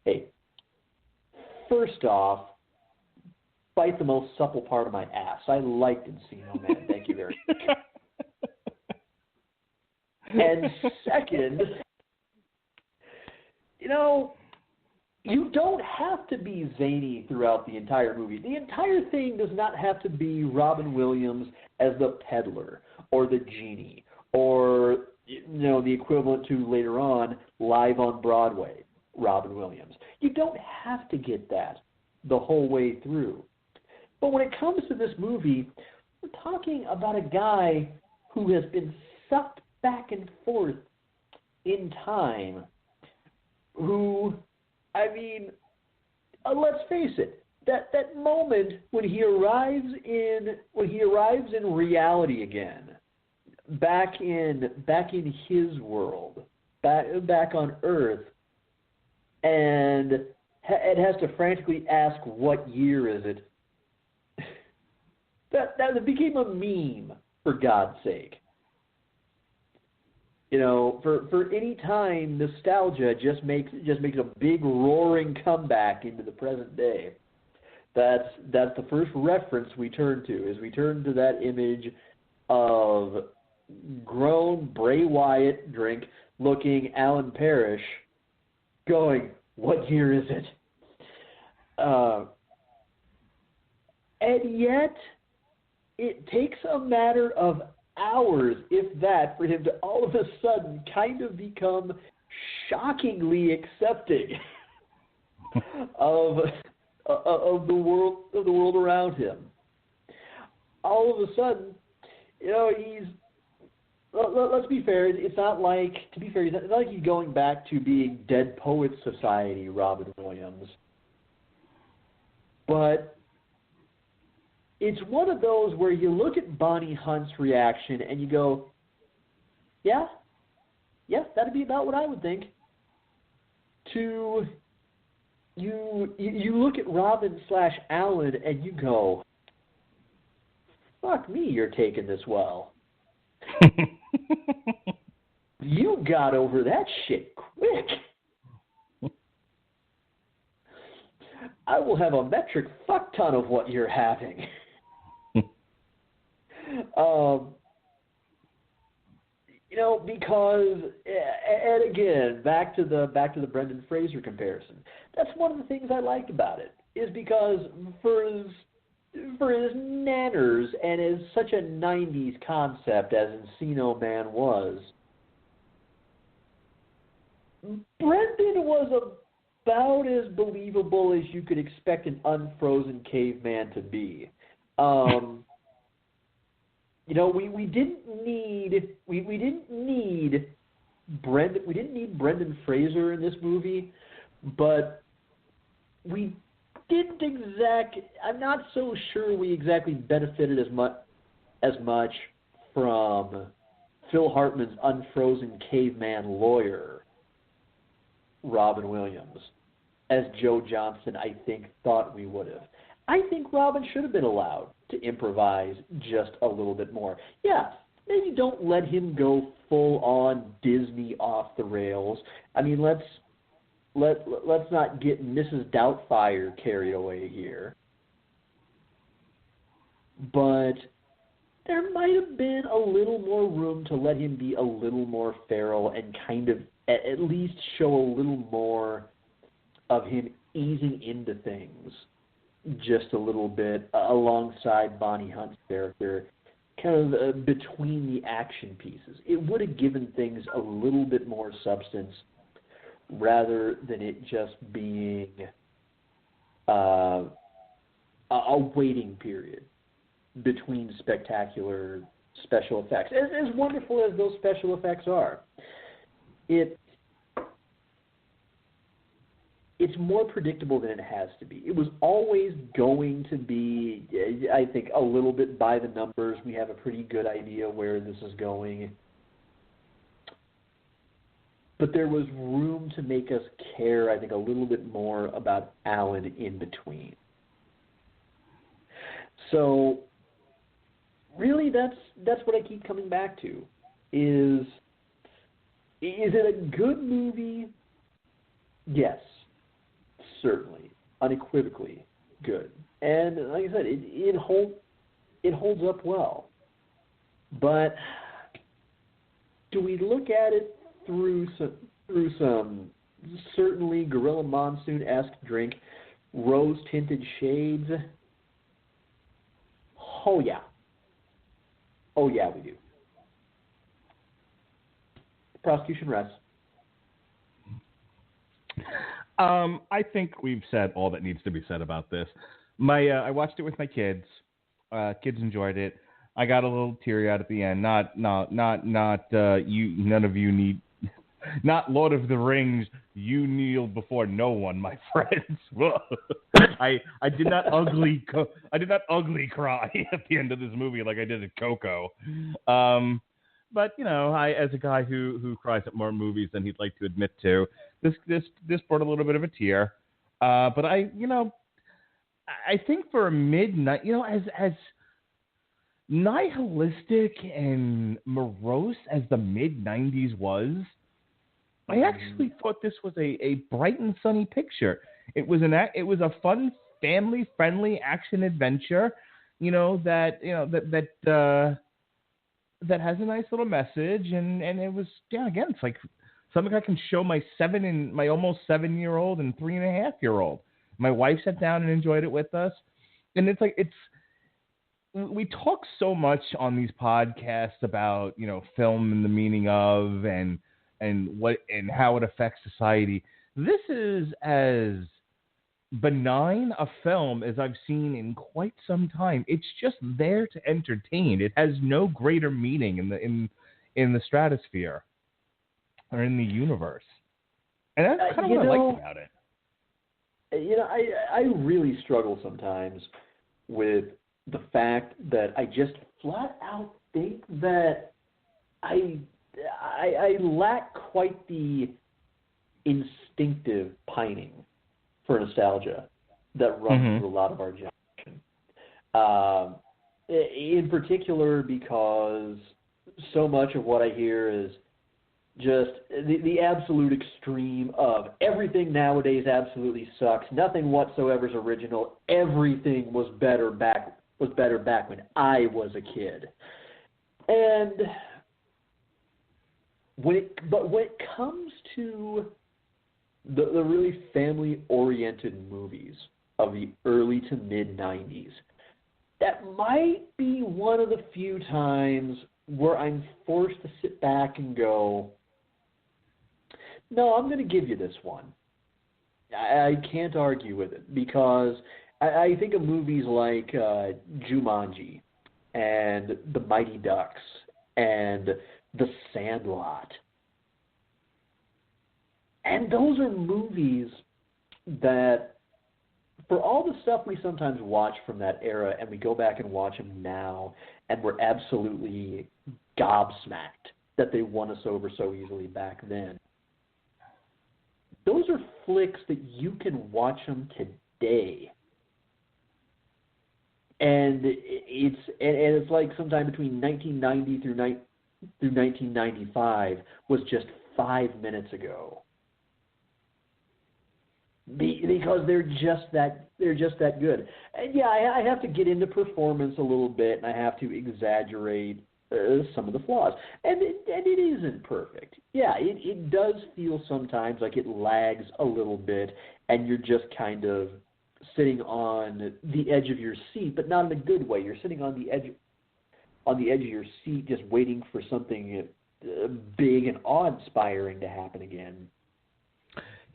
Hey, first off, bite the most supple part of my ass. I liked Encino Man. Thank you very much. And second, you don't have to be zany throughout the entire movie. The entire thing does not have to be Robin Williams as the peddler or the genie or, the equivalent to later on Live on Broadway, Robin Williams. You don't have to get that the whole way through. But when it comes to this movie, we're talking about a guy who has been sucked back and forth in time, who, let's face it, that moment when he arrives in reality again, back in his world, back on Earth, and it has to frantically ask, what year is it? That became a meme, for God's sake. You know, for any time, nostalgia just makes a big roaring comeback into the present day. That's the first reference we turn to, is we turn to that image of grown Bray Wyatt looking Alan Parrish going, what year is it? And yet, it takes a matter of hours, if that, for him to all of a sudden kind of become shockingly accepting of the world around him. All of a sudden, you know, let's be fair. It's not like he's going back to being Dead Poets Society Robin Williams, but it's one of those where you look at Bonnie Hunt's reaction and you go, yeah, that'd be about what I would think. You look at Robin/Alan and you go, fuck me, you're taking this well. You got over that shit quick. I will have a metric fuck ton of what you're having. You know, because, and again, back to the Brendan Fraser comparison. That's one of the things I liked about it, is because for as nanners and as such a 90s concept as Encino Man was, Brendan was about as believable as you could expect an unfrozen caveman to be. You know, we didn't need Brendan Fraser in this movie, but we didn't I'm not so sure we exactly benefited as much from Phil Hartman's unfrozen caveman lawyer, Robin Williams, as Joe Johnston, I think, thought we would have. I think Robin should have been allowed to improvise just a little bit more. Yeah, maybe don't let him go full on Disney off the rails. I mean, let's not get Mrs. Doubtfire carried away here. But there might have been a little more room to let him be a little more feral and kind of at least show a little more of him easing into things just a little bit alongside Bonnie Hunt's character, kind of between the action pieces. It would have given things a little bit more substance rather than it just being a waiting period between spectacular special effects. As wonderful as those special effects are, it's more predictable than it has to be. It was always going to be, I think, a little bit by the numbers. We have a pretty good idea where this is going. But there was room to make us care, I think, a little bit more about Alan in between. So, really, that's what I keep coming back to. Is it a good movie? Yes. Certainly, unequivocally good, and like I said, it holds up well. But do we look at it through some certainly Gorilla Monsoon-esque drink, rose-tinted shades? Oh yeah, we do. Prosecution rests. I think we've said all that needs to be said about this. I watched it with my kids. Kids enjoyed it. I got a little teary-eyed at the end. Not you. None of you need. Not Lord of the Rings. You kneel before no one, my friends. I did not ugly cry at the end of this movie like I did at Coco. But you know, as a guy who cries at more movies than he'd like to admit to, this brought a little bit of a tear. But I think for a midnight, as nihilistic and morose as the mid-90s was, I actually thought this was a bright and sunny picture. It was a fun, family-friendly action adventure, that has a nice little message, and it was, again, it's like something I can show my almost 7-year-old and 3.5-year-old. My wife sat down and enjoyed it with us, and we talk so much on these podcasts about, film and the meaning of and how it affects society. This is as benign a film as I've seen in quite some time. It's just there to entertain. It has no greater meaning in the stratosphere or in the universe. And that's kind of what I like about it. I really struggle sometimes with the fact that I just flat out think that I lack quite the instinctive pining for nostalgia that runs through a lot of our generation. In particular, because so much of what I hear is just the absolute extreme of everything nowadays absolutely sucks. Nothing whatsoever is original. Everything was better back when I was a kid. And when it comes to the really family-oriented movies of the early to mid-90s, that might be one of the few times where I'm forced to sit back and go, no, I'm going to give you this one. I can't argue with it, because I think of movies like Jumanji and The Mighty Ducks and The Sandlot. And those are movies that, for all the stuff we sometimes watch from that era, and we go back and watch them now, and we're absolutely gobsmacked that they won us over so easily back then. Those are flicks that you can watch them today. And it's like sometime between 1990 through 1995 was just 5 minutes ago. Because they're just that good. And yeah, I have to get into performance a little bit, and I have to exaggerate some of the flaws. And it isn't perfect. Yeah, it does feel sometimes like it lags a little bit, and you're just kind of sitting on the edge of your seat, but not in a good way. You're sitting on the edge of your seat, just waiting for something big and awe-inspiring to happen again.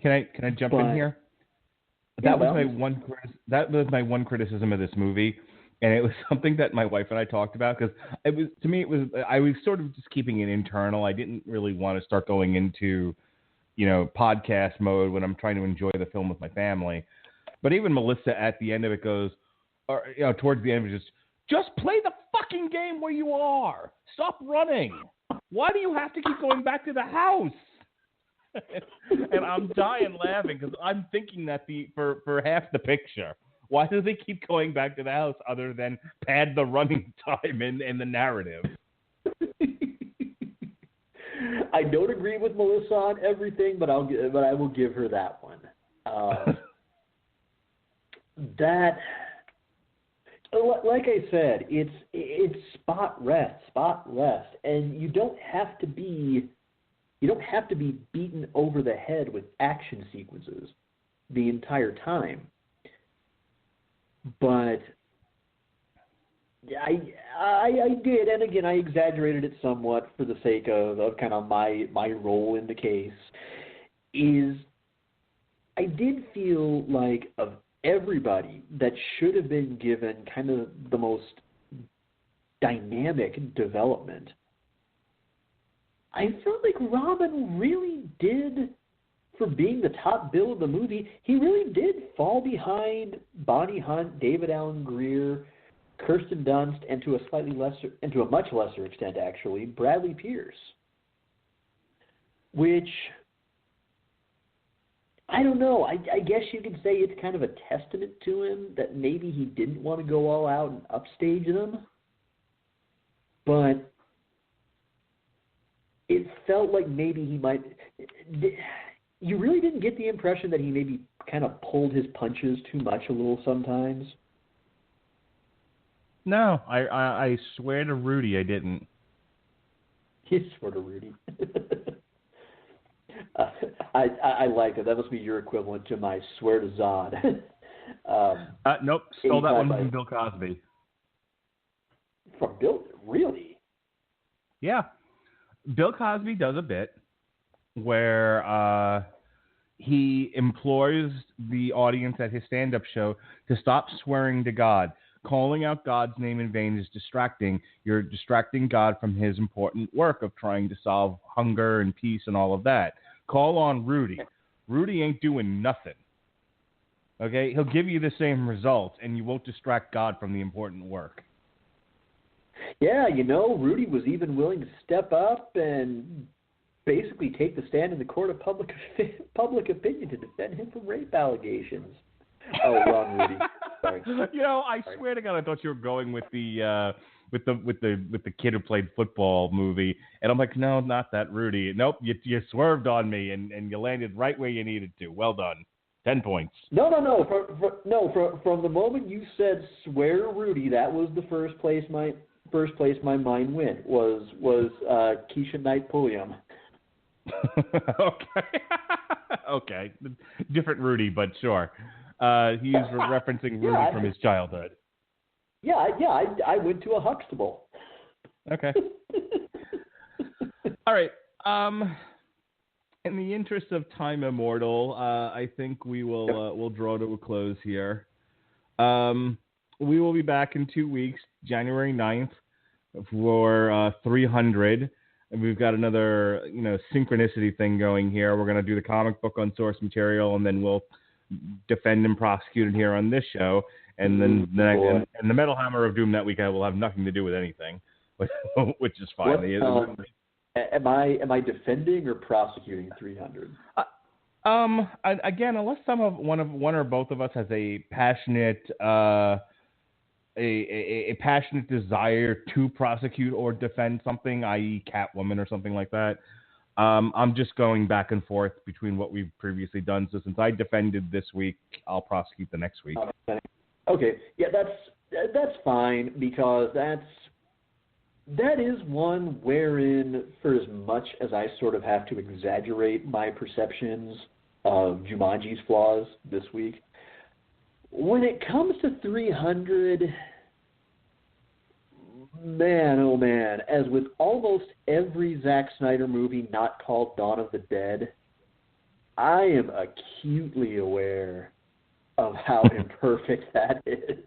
Can I jump in here? That was my one criticism of this movie, and it was something that my wife and I talked about, because I was sort of just keeping it internal. I didn't really want to start going into, podcast mode when I'm trying to enjoy the film with my family. But even Melissa at the end of it goes, or towards the end of it, just play the fucking game where you are. Stop running. Why do you have to keep going back to the house? And I'm dying laughing, because I'm thinking that for half the picture. Why do they keep going back to the house other than pad the running time in the narrative? I don't agree with Melissa on everything, but I will give her that one. That, like I said, it's spot rest, and you don't have to be beaten over the head with action sequences the entire time. But I did, and again, I exaggerated it somewhat for the sake of kind of my role in the case, is I did feel like of everybody that should have been given kind of the most dynamic development, I felt like Robin really did, for being the top bill of the movie, he really did fall behind Bonnie Hunt, David Alan Grier, Kirsten Dunst, and to a much lesser extent, actually, Bradley Pierce. Which, I don't know. I guess you could say it's kind of a testament to him that maybe he didn't want to go all out and upstage them. But it felt like maybe he might... You really didn't get the impression that he maybe kind of pulled his punches too much a little sometimes? No, I swear to Rudy I didn't. You swear to Rudy. I like it. That must be your equivalent to my swear to Zod. Nope, stole that one from Bill Cosby. From Bill? Really? Yeah. Bill Cosby does a bit where he implores the audience at his stand-up show to stop swearing to God. Calling out God's name in vain is distracting. You're distracting God from his important work of trying to solve hunger and peace and all of that. Call on Rudy. Rudy ain't doing nothing. Okay? He'll give you the same results, and you won't distract God from the important work. Yeah, Rudy was even willing to step up and basically take the stand in the court of public opinion to defend him from rape allegations. Oh, wrong, Rudy. Sorry. I swear to God, I thought you were going with the kid who played football movie, and I'm like, no, not that Rudy. Nope, you swerved on me, and you landed right where you needed to. Well done. 10 points. No. From the moment you said swear to Rudy, that was the first place my mind went was Keisha Knight Pulliam. Okay. Different Rudy, but sure. He's referencing Rudy from his childhood. Yeah, I went to a Huxtable. Okay. All right. In the interest of time immortal, I think we will we'll draw to a close here. We will be back in 2 weeks, January 9th, for 300. And we've got another, synchronicity thing going here. We're going to do the comic book on source material, and then we'll defend and prosecute it here on this show. And then and the Metal Hammer of Doom that week will have nothing to do with anything, which is fine. Am I defending or prosecuting 300? Again, unless one or both of us has a passionate a passionate desire to prosecute or defend something, i.e. Catwoman or something like that. I'm just going back and forth between what we've previously done. So since I defended this week, I'll prosecute the next week. Okay, yeah, that's fine, because that is one wherein, for as much as I sort of have to exaggerate my perceptions of Jumanji's flaws this week, when it comes to 300, man, oh man, as with almost every Zack Snyder movie not called Dawn of the Dead, I am acutely aware of how imperfect that is.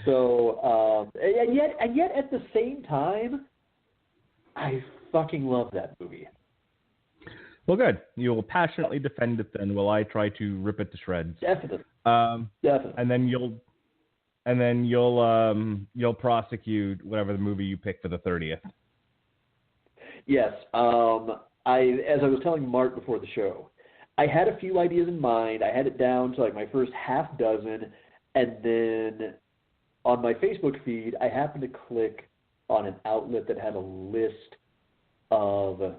So, and yet at the same time, I fucking love that movie. Well, good. You will passionately defend it then, while I try to rip it to shreds. Definitely. Definitely. And then you'll prosecute whatever the movie you pick for the 30th. Yes. As I was telling Mark before the show, I had a few ideas in mind. I had it down to like my first half dozen, and then on my Facebook feed, I happened to click on an outlet that had a list of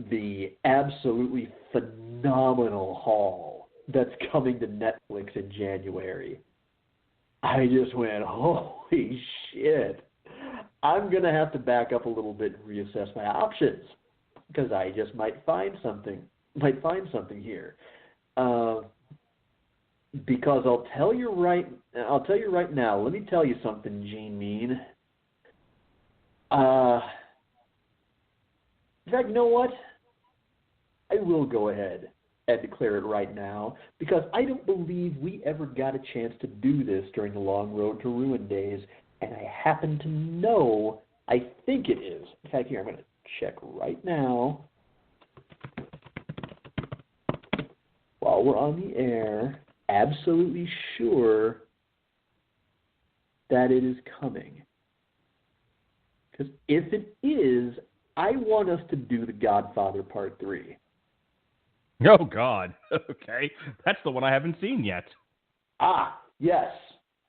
the absolutely phenomenal haul that's coming to Netflix in January. I just went, holy shit. I'm going to have to back up a little bit and reassess my options, because I just might find something here. Because I'll tell you right now, let me tell you something, Gene Mean. In fact, you know what? I will go ahead and declare it right now, because I don't believe we ever got a chance to do this during the Long Road to Ruin days, and I happen to know I think it is. In fact, here, I'm going to check right now while we're on the air. Absolutely sure that it is coming. Because if it is, I want us to do The Godfather Part 3. Oh, God. Okay. That's the one I haven't seen yet. Ah, yes.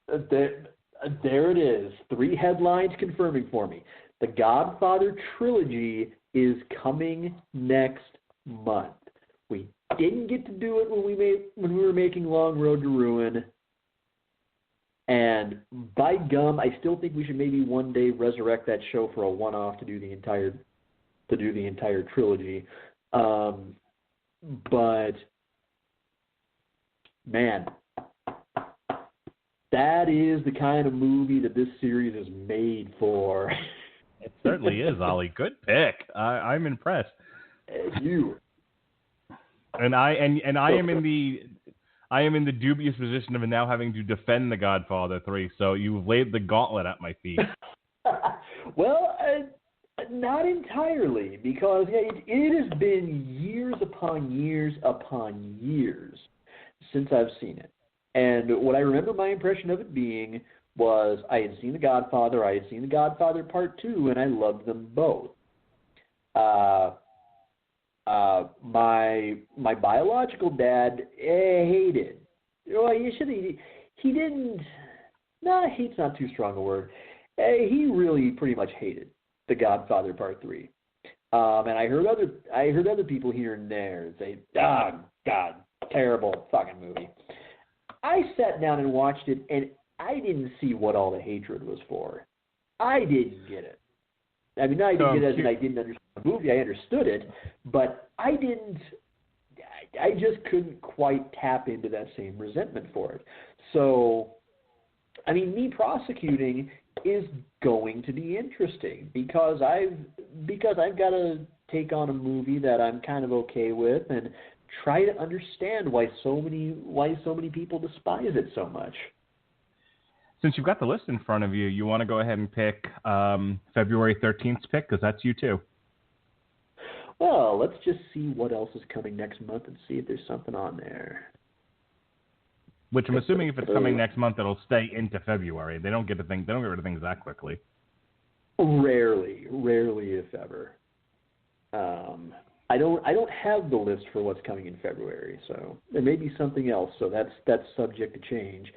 There it is. 3 headlines confirming for me. The Godfather Trilogy is coming next month. We didn't get to do it when we were making Long Road to Ruin. And by gum, I still think we should maybe one day resurrect that show for a one-off to do the entire trilogy. But man, that is the kind of movie that this series is made for. It certainly is, Ollie. Good pick. I'm impressed. You. And I am in the dubious position of now having to defend The Godfather 3. So you've laid the gauntlet at my feet. Well, not entirely, because it has been years upon years upon years since I've seen it. And what I remember my impression of it being was I had seen The Godfather, I had seen The Godfather Part 2, and I loved them both. My biological dad hated. Well, he didn't. No, hate's not too strong a word. He really pretty much hated The Godfather Part 3. And I heard other people here and there say, "Oh God, terrible fucking movie." I sat down and watched it, and I didn't see what all the hatred was for. I didn't get it. I mean, I didn't get it as in I didn't understand the movie. I understood it, but I didn't. I just couldn't quite tap into that same resentment for it. So, I mean, me prosecuting is going to be interesting because I've got to take on a movie that I'm kind of okay with and try to understand why so many people despise it so much. Since you've got the list in front of you, you want to go ahead and pick February 13th's pick, because that's you too. Well, let's just see what else is coming next month and see if there's something on there. Which I'm assuming if it's coming next month, it'll stay into February. They don't get rid of things that quickly. Rarely, if ever. I don't have the list for what's coming in February, so there may be something else. So that's subject to change.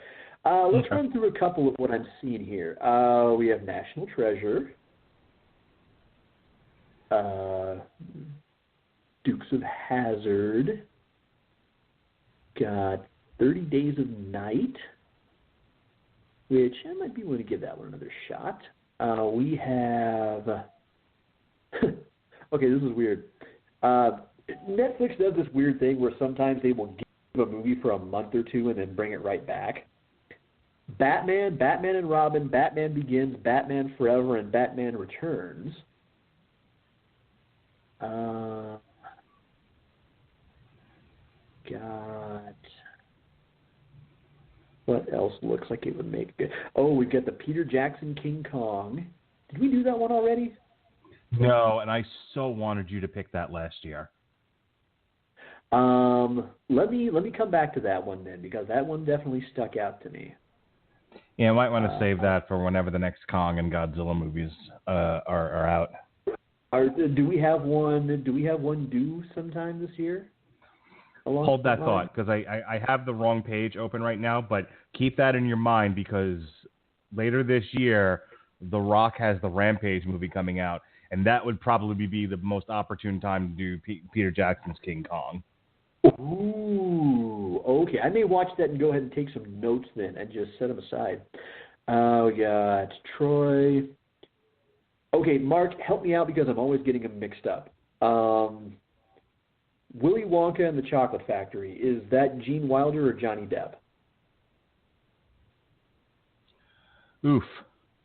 Let's run through a couple of what I'm seeing here. We have National Treasure, Dukes of Hazzard, got 30 Days of Night, which I might be willing to give that one another shot. We have... Okay, this is weird. Netflix does this weird thing where sometimes they will give a movie for a month or two and then bring it right back. Batman, Batman and Robin, Batman Begins, Batman Forever, and Batman Returns. Got... What else looks like it would make good? Oh, we've got the Peter Jackson King Kong. Did we do that one already? No, and I so wanted you to pick that last year. Let me come back to that one then, because that one definitely stuck out to me. Yeah, I might want to save that for whenever the next Kong and Godzilla movies are out. Do we have one due sometime this year? Hold that thought, because I have the wrong page open right now, but keep that in your mind, because later this year, The Rock has the Rampage movie coming out, and that would probably be the most opportune time to do Peter Jackson's King Kong. Ooh, okay. I may watch that and go ahead and take some notes then and just set them aside. We got Troy. Okay, Mark, help me out because I'm always getting them mixed up. Willy Wonka and the Chocolate Factory, is that Gene Wilder or Johnny Depp? Oof.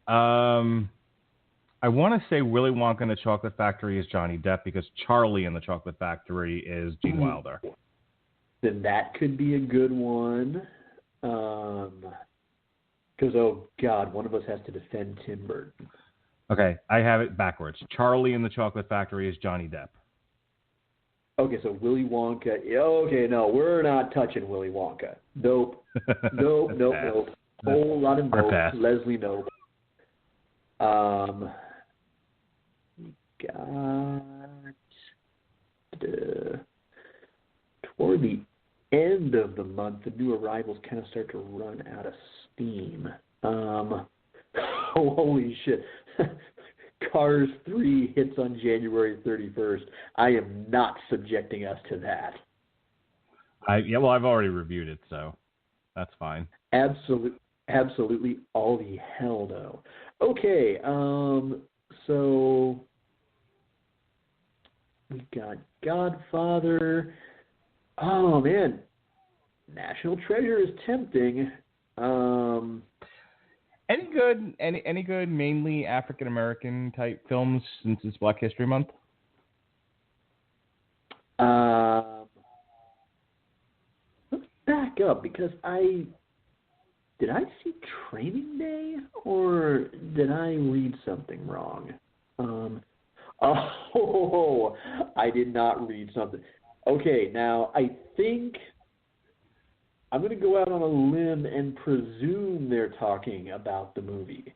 I want to say Willy Wonka and the Chocolate Factory is Johnny Depp because Charlie and the Chocolate Factory is Gene Wilder. Then that could be a good one. Because, oh, God, one of us has to defend Tim Burton. Okay, I have it backwards. Charlie and the Chocolate Factory is Johnny Depp. Okay, so Willy Wonka. Okay, no, we're not touching Willy Wonka. Nope. Nope. Whole lot of nope. Leslie, nope. We got toward the end of the month, the new arrivals kind of start to run out of steam. Holy shit. Cars 3 hits on January 31st. I am not subjecting us to that. Well, I've already reviewed it, so that's fine. Absolutely all the hell no. Okay, so we got Godfather. Oh man, National Treasure is tempting. Any good mainly African American type films since it's Black History Month? Let's back up because did I see Training Day or did I read something wrong? I did not read something. Okay, now I think I'm going to go out on a limb and presume they're talking about the movie.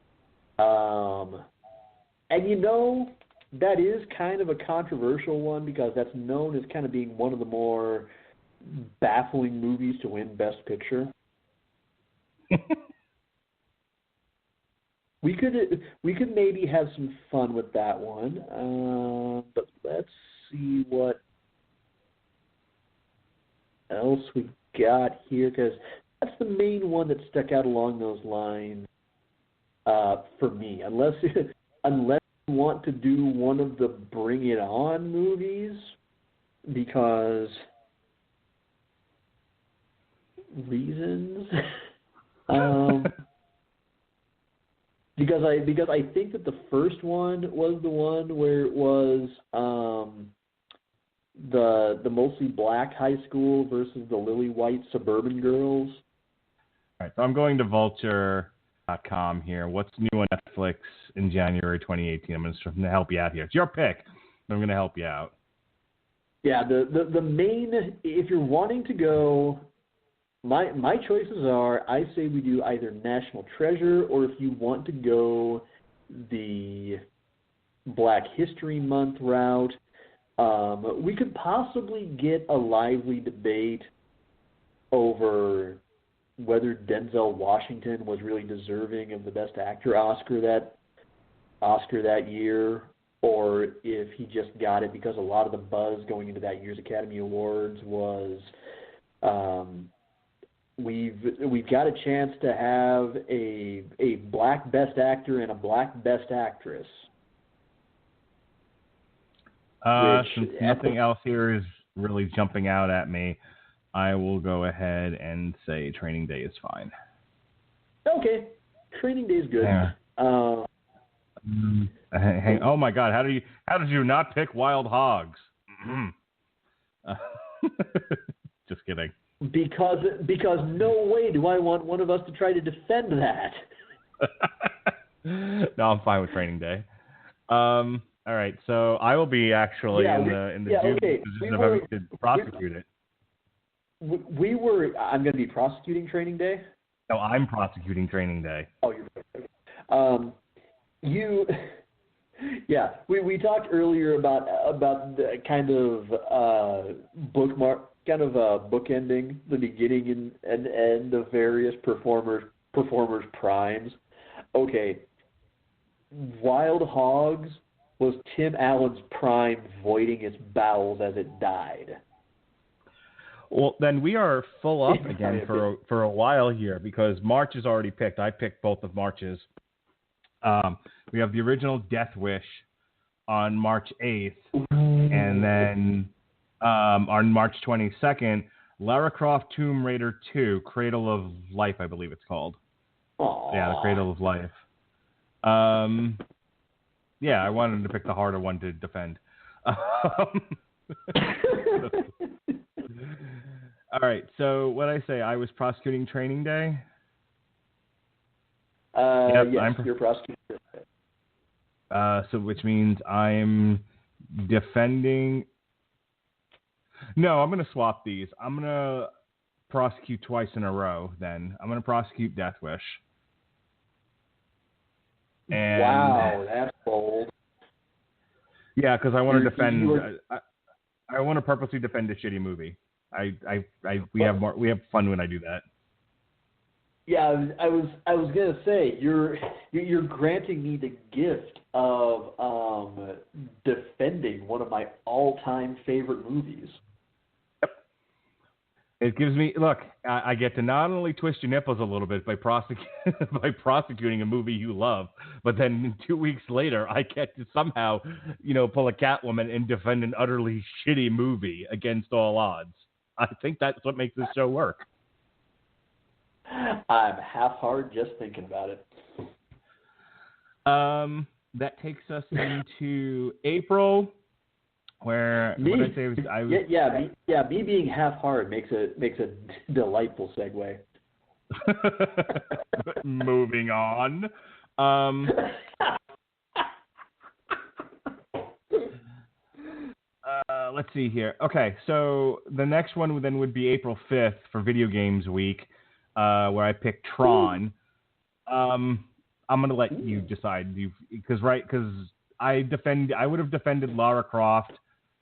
And that is kind of a controversial one because that's known as kind of being one of the more baffling movies to win Best Picture. We could maybe have some fun with that one, but let's see what else we got here, because that's the main one that stuck out along those lines for me. Unless you want to do one of the Bring It On movies, because reasons. Because I think that the first one was the one where it was the mostly black high school versus the lily white suburban girls. All right, so I'm going to vulture.com here. What's new on Netflix in January 2018? I'm going to help you out here. It's your pick, but I'm going to help you out. Yeah, the main, if you're wanting to go, my choices are, I say we do either National Treasure, or if you want to go the Black History Month route, we could possibly get a lively debate over whether Denzel Washington was really deserving of the Best Actor Oscar that year, or if he just got it because a lot of the buzz going into that year's Academy Awards was we've got a chance to have a black Best Actor and a black Best Actress. Since nothing else here is really jumping out at me, I will go ahead and say Training Day is fine. Okay, Training Day is good. Yeah. Oh my God! How did you not pick Wild Hogs? Just kidding. Because no way do I want one of us to try to defend that. No, I'm fine with Training Day. All right, so I will be actually in the position of having to prosecute it. I'm going to be prosecuting Training Day? No, I'm prosecuting Training Day. Oh, you're we talked earlier about the kind of bookending the beginning and end of various performers' primes. Okay, Wild Hogs was Tim Allen's prime voiding its bowels as it died. Well, then we are full up again for a while here because March is already picked. I picked both of March's. We have the original Death Wish on March 8th, and then on March 22nd, Lara Croft Tomb Raider 2, Cradle of Life, I believe it's called. Aww. Yeah, the Cradle of Life. Yeah, I wanted to pick the harder one to defend. All right, so what I say, I was prosecuting Training Day? Yes, you're prosecuting. So which means I'm defending... No, I'm going to swap these. I'm going to prosecute twice in a row then. I'm going to prosecute Death Wish. And, wow, that's bold. Yeah, because I want to defend... I want to purposely defend a shitty movie. We have fun when I do that. Yeah, I was gonna say you're granting me the gift of defending one of my all-time favorite movies. Yep. It gives me I get to not only twist your nipples a little bit by prosecuting a movie you love, but then 2 weeks later I get to somehow pull a Catwoman and defend an utterly shitty movie against all odds. I think that's what makes this show work. I'm half-hard just thinking about it. That takes us into April, where me being half-hard makes a delightful segue. Moving on. Let's see here. Okay, so the next one then would be April 5th for Video Games Week. Where I picked Tron. I'm going to let you decide because I would have defended Lara Croft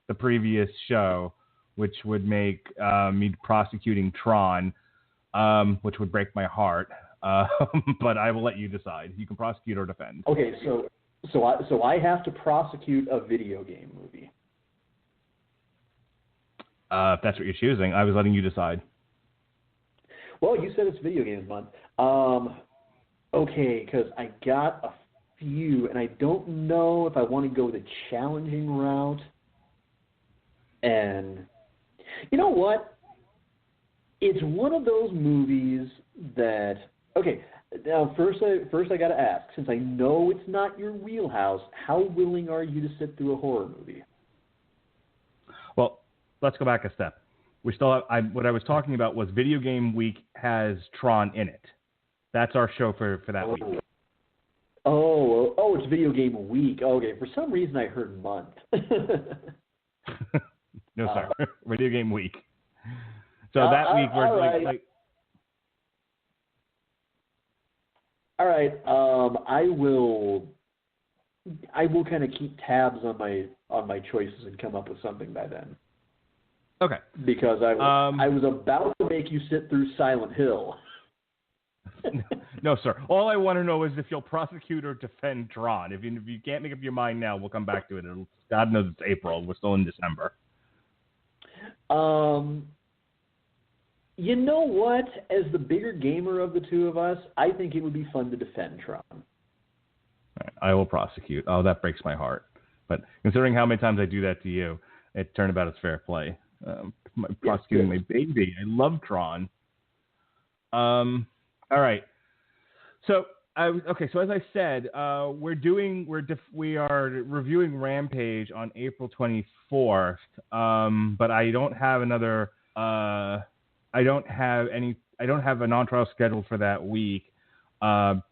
the previous show, which would make me prosecuting Tron, which would break my heart. But I will let you decide. You can prosecute or defend. Okay, so I have to prosecute a video game movie. If that's what you're choosing, I was letting you decide. Well, you said it's Video Games Month. Okay, because I got a few, and I don't know if I want to go the challenging route. And you know what? It's one of those movies that... Okay, now first I got to ask, since I know it's not your wheelhouse, how willing are you to sit through a horror movie? Well, let's go back a step. We still have, what I was talking about was Video Game Week has Tron in it. That's our show for that week. Oh, it's Video Game Week. Okay, for some reason I heard month. No, sir. Video Game Week. So that week we're right. All right. I will kind of keep tabs on my choices and come up with something by then. Okay. Because I was about to make you sit through Silent Hill. No, sir. All I want to know is if you'll prosecute or defend Tron. If you can't make up your mind now, we'll come back to it. God knows it's April. We're still in December. You know what? As the bigger gamer of the two of us, I think it would be fun to defend Tron. All right, I will prosecute. Oh, that breaks my heart. But considering how many times I do that to you, it turned about it's fair play. Prosecuting my baby. I love Tron. All right. So so as I said, we are reviewing Rampage on April 24th. But I don't have another. I don't have an on-trial scheduled for that week. I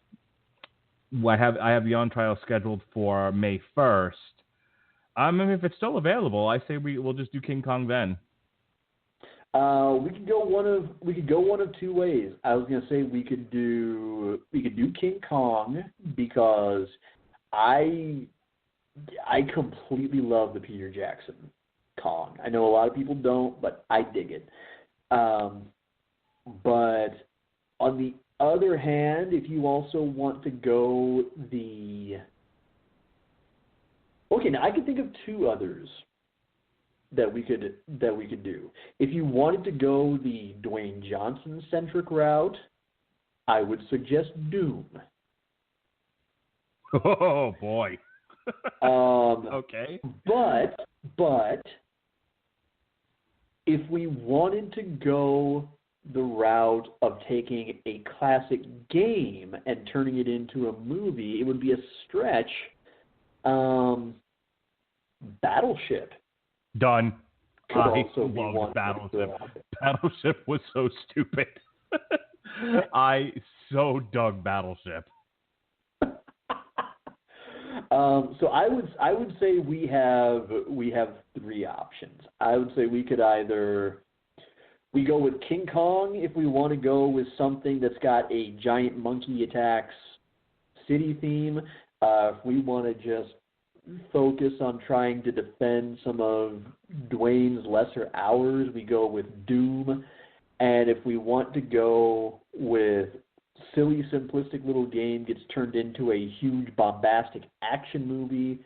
have the on-trial scheduled for May 1st. If it's still available, I say we'll just do King Kong then. We could go one of two ways. I was gonna say we could do King Kong because I completely love the Peter Jackson Kong. I know a lot of people don't, but I dig it. But on the other hand, if you also want to go now I can think of two others that we could do. If you wanted to go the Dwayne Johnson centric route, I would suggest Doom. Oh boy. Okay. But if we wanted to go the route of taking a classic game and turning it into a movie, it would be a stretch. Battleship. Done. I love Battleship. Battleship was so stupid. I so dug Battleship. So I would say we have three options. I would say we could either we go with King Kong if we want to go with something that's got a giant monkey attacks city theme. If we want to just focus on trying to defend some of Dwayne's lesser hours, we go with Doom. And if we want to go with silly, simplistic little game gets turned into a huge, bombastic action movie,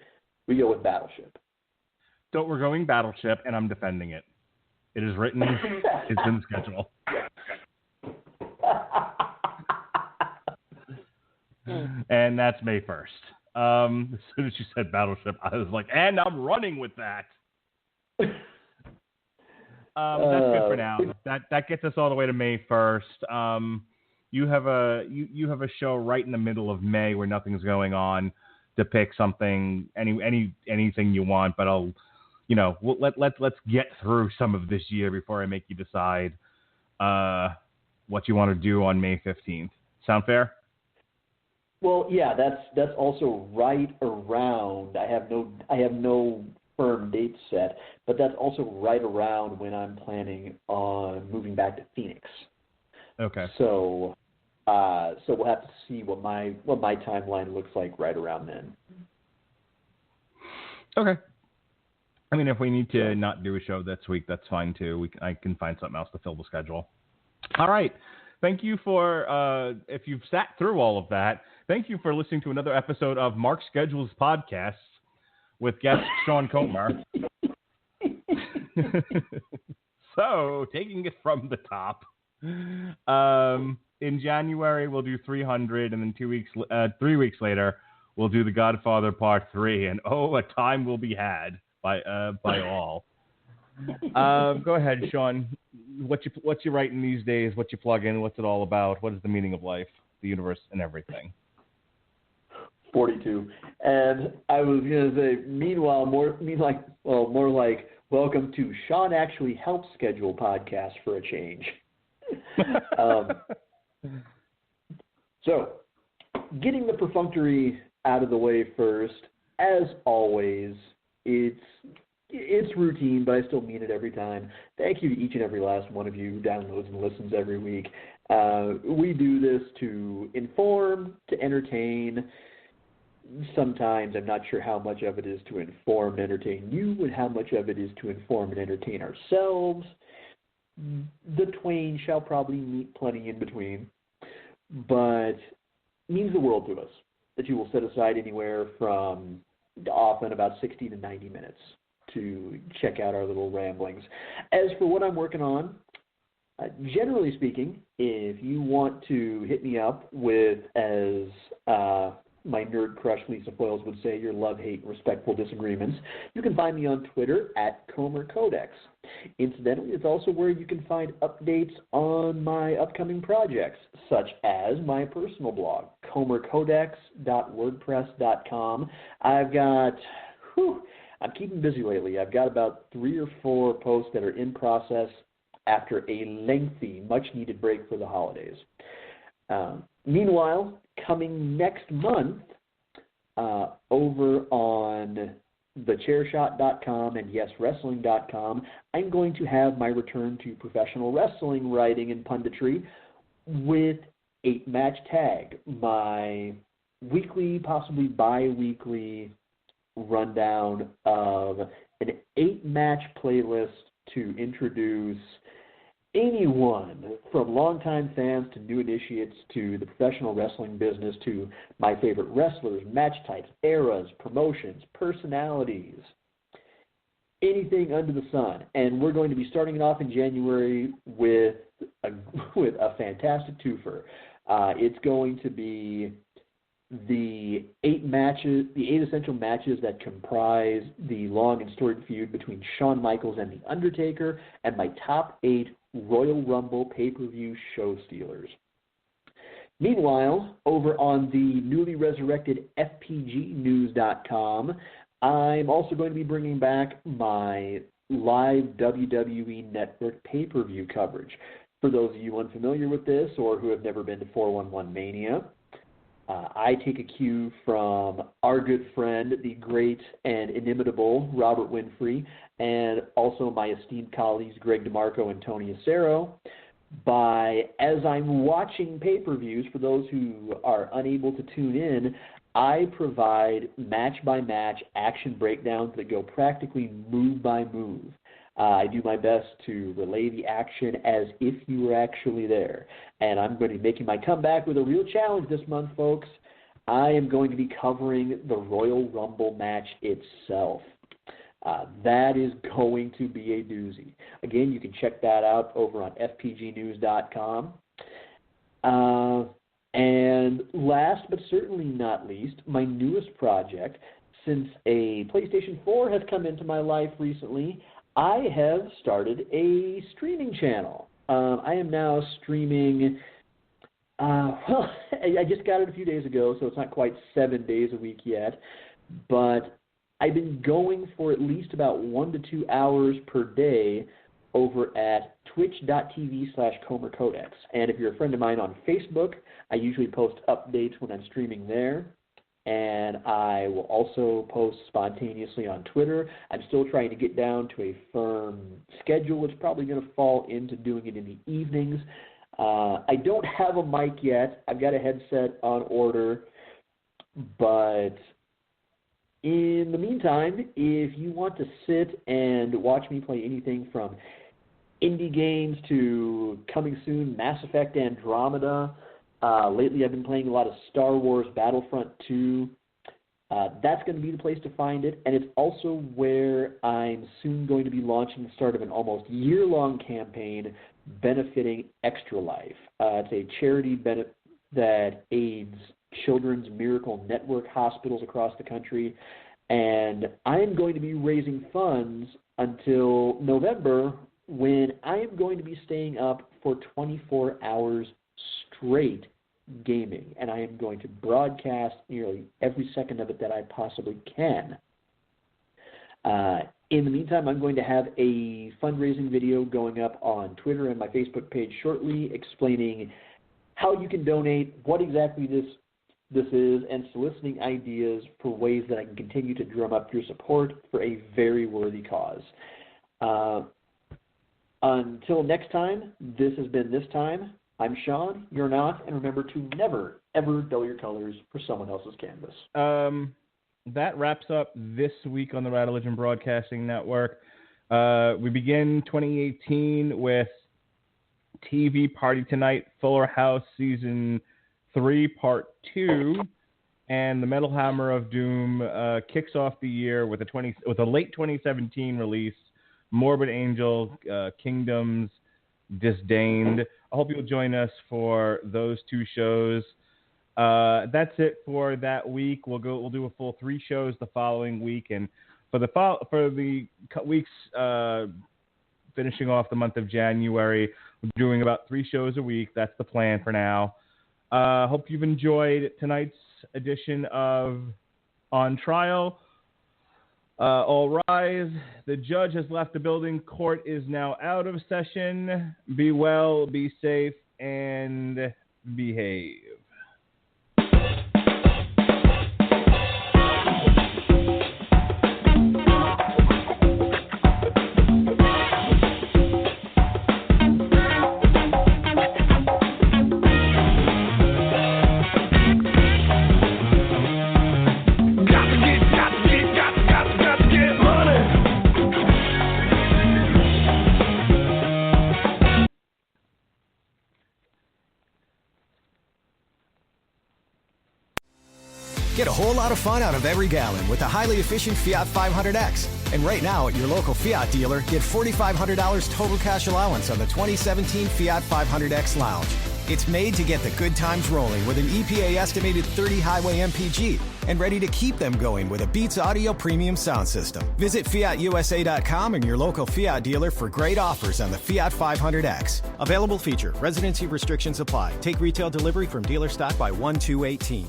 we go with Battleship. So we're going Battleship, and I'm defending it. It is written. It's in schedule. And that's May 1st. As soon as you said Battleship, I was like, and I'm running with that. That's good for now. That gets us all the way to May 1st. You have a show right in the middle of May where nothing's going on to pick something, anything you want. But I'll, let's get through some of this year before I make you decide what you want to do on May 15th. Sound fair? Well, yeah, that's also right around. I have no firm date set, but that's also right around when I'm planning on moving back to Phoenix. Okay. So we'll have to see what my timeline looks like right around then. Okay. I mean, if we need to not do a show this week, that's fine too. I can find something else to fill the schedule. All right. Thank you for, if you've sat through all of that, thank you for listening to another episode of Mark Schedule's Podcasts with guest Sean Comer. So, taking it from the top, in January we'll do 300, and then 3 weeks later we'll do The Godfather Part 3, and a time will be had by all. Go ahead, Sean. What you writing these days? What you plug in? What's it all about? What is the meaning of life, the universe, and everything? 42. And I was gonna say, meanwhile, more like welcome to Sean Actually Helps Schedule Podcast for a change. So, getting the perfunctory out of the way first, as always, it's routine, but I still mean it every time. Thank you to each and every last one of you who downloads and listens every week. We do this to inform, to entertain. Sometimes I'm not sure how much of it is to inform and entertain you and how much of it is to inform and entertain ourselves. The twain shall probably meet plenty in between, but it means the world to us that you will set aside anywhere from often about 60 to 90 minutes to check out our little ramblings. As for what I'm working on, generally speaking, if you want to hit me up with, as my nerd crush Lisa Foyles would say, your love, hate, respectful disagreements, you can find me on Twitter at Comer Codex. Incidentally, it's also where you can find updates on my upcoming projects, such as my personal blog, comercodex.wordpress.com. I'm keeping busy lately. I've got about 3 or 4 posts that are in process after a lengthy, much-needed break for the holidays. Meanwhile, coming next month, over on thechairshot.com and yeswrestling.com, I'm going to have my return to professional wrestling writing and punditry with 8-Match Tag, my weekly, possibly bi-weekly rundown of an 8-match playlist to introduce anyone from longtime fans to new initiates to the professional wrestling business, to my favorite wrestlers, match types, eras, promotions, personalities, anything under the sun. And we're going to be starting it off in January with a fantastic twofer. It's going to be the 8 essential matches that comprise the long and storied feud between Shawn Michaels and The Undertaker, and my top 8 Royal Rumble pay-per-view show stealers. Meanwhile, over on the newly resurrected FPGnews.com, I'm also going to be bringing back my live WWE Network pay-per-view coverage. For those of you unfamiliar with this or who have never been to 411 Mania, I take a cue from our good friend, the great and inimitable Robert Winfrey, and also my esteemed colleagues Greg DeMarco and Tony Acero, by, as I'm watching pay-per-views, for those who are unable to tune in, I provide match-by-match action breakdowns that go practically move by move. I do my best to relay the action as if you were actually there. And I'm going to be making my comeback with a real challenge this month, folks. I am going to be covering the Royal Rumble match itself. That is going to be a doozy. Again, you can check that out over on fpgnews.com. And last but certainly not least, my newest project, since a PlayStation 4 has come into my life recently, I have started a streaming channel. I am now streaming, well, I just got it a few days ago, so it's not quite 7 days a week yet, but I've been going for at least about 1 to 2 hours per day over at twitch.tv/ComerCodex. And if you're a friend of mine on Facebook, I usually post updates when I'm streaming there. And I will also post spontaneously on Twitter. I'm still trying to get down to a firm schedule. It's probably going to fall into doing it in the evenings. I don't have a mic yet. I've got a headset on order. But in the meantime, if you want to sit and watch me play anything from indie games to coming soon Mass Effect Andromeda, lately I've been playing a lot of Star Wars Battlefront 2. That's going to be the place to find it, and it's also where I'm soon going to be launching the start of an almost year-long campaign benefiting Extra Life. It's a charity that aids Children's Miracle Network hospitals across the country, and I am going to be raising funds until November, when I am going to be staying up for 24 hours straight gaming, and I am going to broadcast nearly every second of it that I possibly can. In the meantime, I'm going to have a fundraising video going up on Twitter and my Facebook page shortly explaining how you can donate, what exactly this is, and soliciting ideas for ways that I can continue to drum up your support for a very worthy cause. Until next time, this has been This Time. I'm Sean, you're not, and remember to never, ever dull your colors for someone else's canvas. That wraps up this week on the Radulich Broadcasting Network. We begin 2018 with TV Party Tonight, Fuller House Season 3, Part 2, and the Metal Hammer of Doom kicks off the year with a late 2017 release, Morbid Angel, Kingdoms Disdained. I hope you'll join us for those two shows. That's it for that week. We'll do a full 3 shows the following week, and for the weeks finishing off the month of January, we're doing about 3 shows a week. That's the plan for now. Hope you've enjoyed tonight's edition of On Trial. All rise. The judge has left the building. Court is now out of session. Be well, be safe, and behave. Get a whole lot of fun out of every gallon with the highly efficient Fiat 500X. And right now at your local Fiat dealer, get $4,500 total cash allowance on the 2017 Fiat 500X Lounge. It's made to get the good times rolling with an EPA estimated 30 highway MPG and ready to keep them going with a Beats Audio premium sound system. Visit FiatUSA.com and your local Fiat dealer for great offers on the Fiat 500X. Available feature. Residency restrictions apply. Take retail delivery from dealer stock by 1/2/18.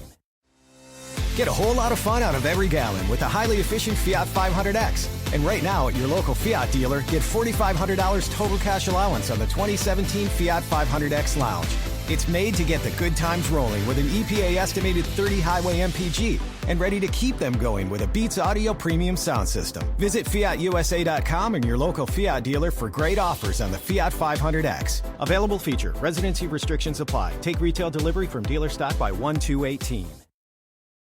Get a whole lot of fun out of every gallon with the highly efficient Fiat 500X. And right now at your local Fiat dealer, get $4,500 total cash allowance on the 2017 Fiat 500X Lounge. It's made to get the good times rolling with an EPA estimated 30 highway MPG and ready to keep them going with a Beats Audio premium sound system. Visit FiatUSA.com and your local Fiat dealer for great offers on the Fiat 500X. Available feature. Residency restrictions apply. Take retail delivery from dealer stock by 1/2/18.